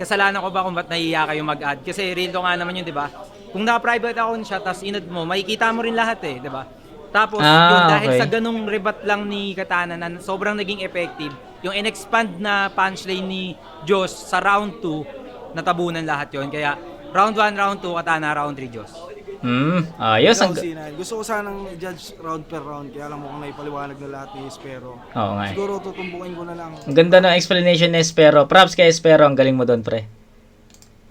[SPEAKER 5] kasalanan ko ba kung ba't nahiya kayo mag-add? Kasi real to nga naman yun, di ba? Kung naka-private account siya, tapos inad mo, makikita mo rin lahat di ba? Tapos, yun, dahil
[SPEAKER 1] okay.
[SPEAKER 5] sa ganung rebat lang ni Katana na sobrang naging effective, yung in-expand na punchline ni Joss sa round 2, natabunan lahat yon. Kaya, round 1, round 2, Katana, round 3, Joss.
[SPEAKER 1] Ayos.
[SPEAKER 2] Ikaw, Sinan, gusto ko sanang i-judge round per round, kaya alam mo kung naipaliwanag na lahat ni Espero.
[SPEAKER 1] Oo nga.
[SPEAKER 2] Siguro tutumbukin ko na lang.
[SPEAKER 1] Ang ganda ng explanation ni Espero. Props kay Espero, ang galing mo doon, pre.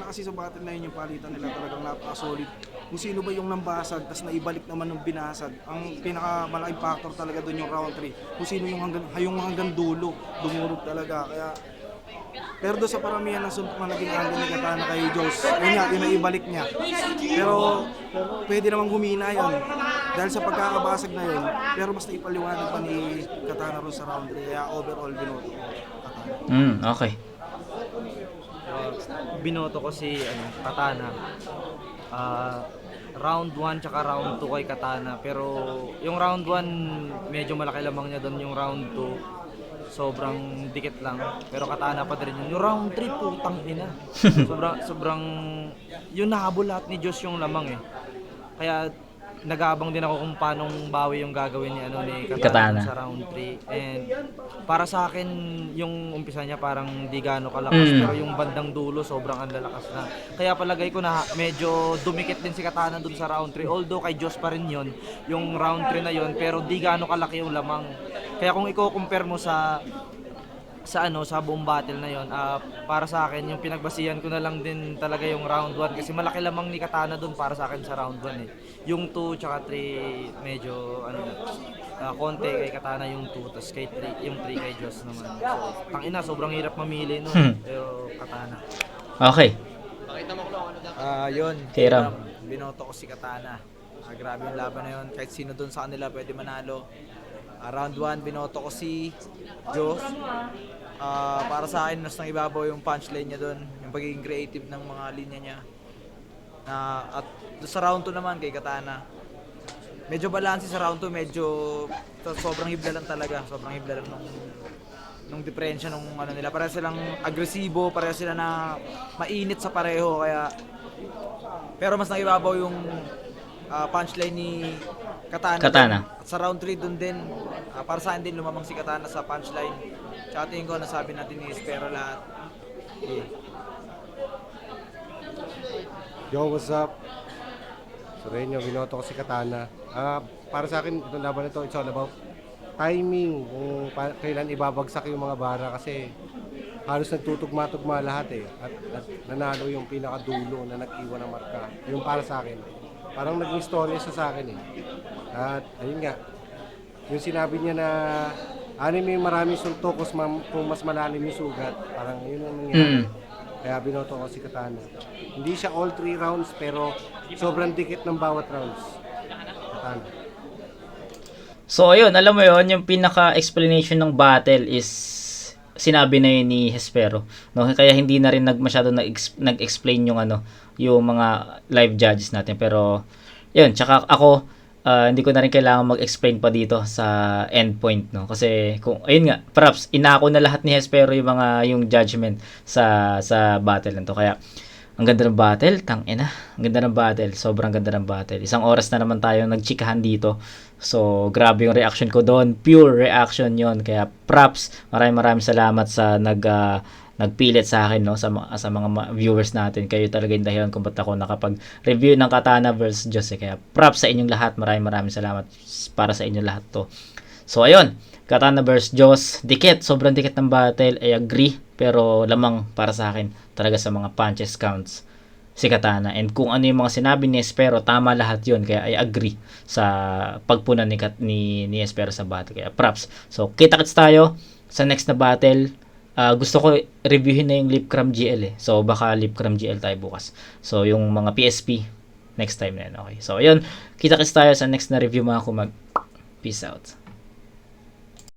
[SPEAKER 2] Na kasi sa battle na yun, yung palitan nila talagang napaka-solid. Kung sino ba yung nambasag, tas naibalik naman ng binasag. Ang pinakamalaking factor talaga doon yung round 3. Kung sino yung hanggang dulo, dumurog talaga. Kaya, pero doon sa paramihan ng suntok na naging angle ni Katana kay Joss, yun nga, yun naibalik niya. Pero, pwede namang humina yun. Dahil sa pagkakabasag na yun, pero basta ipaliwanag pa ni Katana ron sa round 3. Kaya overall, binoto ko Katana.
[SPEAKER 1] Okay.
[SPEAKER 6] Binoto ko si Katana. Round 1 tsaka round 2 kay Katana. Pero yung round 1 medyo malaki lamang niya doon. Yung round 2 sobrang dikit lang. Pero Katana pa din yun. Yung round 3 putang ina. Sobrang yung nahabol lahat ni Joss yung lamang Kaya nag-aabang din ako kung paano bawi yung gagawin ni
[SPEAKER 1] Katana
[SPEAKER 6] sa round 3. And para sa akin, yung umpisa niya parang di gaano kalakas, pero yung bandang dulo sobrang ang lalakas na. Kaya palagay ko na medyo dumikit din si Katana dun sa round 3. Although kay Joss pa rin yun, yung round 3 na yun, pero di gaano kalaki yung lamang. Kaya kung i-compare mo sa buong battle na yon, para sa akin yung pinagbasihan ko na lang din talaga yung round 1 kasi malaki lamang ni Katana doon para sa akin sa round 1 Yung 2 tsaka 3 medyo konti kay Katana yung 2 tapos yung 3 kay Joss naman. So, tangina sobrang hirap mamili no. Pero Katana.
[SPEAKER 1] Okay.
[SPEAKER 6] Yun.
[SPEAKER 1] Kay Ram.
[SPEAKER 6] Binoto ko si Katana. Grabe yung laban na yun. Kahit sino doon sa kanila pwede manalo. Round 1, binoto ko si Joss. Para sa akin, mas nang ibabaw yung punchline niya doon. Yung pagiging creative ng mga linya niya. At sa round 2 naman kay Katana. Medyo balance sa round 2. Medyo sobrang hibla lang talaga. Sobrang hibla lang nung diferensya nung nila. Pareho silang agresibo. Pareho sila na mainit sa pareho. Pero mas nang ibabaw yung punchline ni Katana. At sa round 3 dun din, para sa akin din lumamang si Katana sa punchline. Tsaka tingin ko nasabi natin ni Espero lahat.
[SPEAKER 7] Yo, what's up? Sureño, binoto ko si Katana. Para sa akin, itong laban na ito, it's all about timing. Kung kailan ibabagsak yung mga bara kasi halos nagtutugma-tugma lahat At nanalo yung pinakadulo na nag-iwan ng marka. Yung para sa akin. Parang naging story siya sa akin At ayun nga, yung sinabi niya na may maraming suntok kung mas malalim yung sugat. Parang yun ang nangyari. Kaya binoto ko si Katana. Hindi siya all 3 rounds pero sobrang dikit ng bawat rounds. Katana.
[SPEAKER 1] So ayun, alam mo yun, yung pinaka-explanation ng battle is sinabi na yun ni Espero, no? Kaya hindi na rin masyado nag-explain yung yung mga live judges natin. Pero yun, tsaka ako hindi ko na rin kailangan mag-explain pa dito sa endpoint, no? Kasi kung ayun nga, props, inako na lahat ni Hespero yung judgment sa battle nito. Kaya ang ganda ng battle, tangina. Ang ganda ng battle, sobrang ganda ng battle. Isang oras na naman tayo nagchikahan dito. So, grabe yung reaction ko doon. Pure reaction yon. Kaya props, maraming salamat sa nagpilit sa akin, no, sa mga viewers natin. Kayo talaga yung dahilan kung ba't ako nakapag-review ng Katana vs. Jose. Kaya props sa inyong lahat. Maraming salamat para sa inyong lahat to. So ayun, Katana vs. Jose, dikit, sobrang dikit ng battle, I agree, pero lamang para sa akin talaga sa mga punches counts si Katana. And kung ano yung mga sinabi ni Espero, tama lahat yun, kaya I agree sa pagpunan ni Espero sa battle. Kaya props. So kita-kits tayo sa next na battle. Gusto ko reviewin na yung Lipcram GL So baka Lipcram GL tayo bukas. So yung mga PSP next time na yun. Okay. So ayun, kita-kits tayo sa next na review mga kumag. Peace out.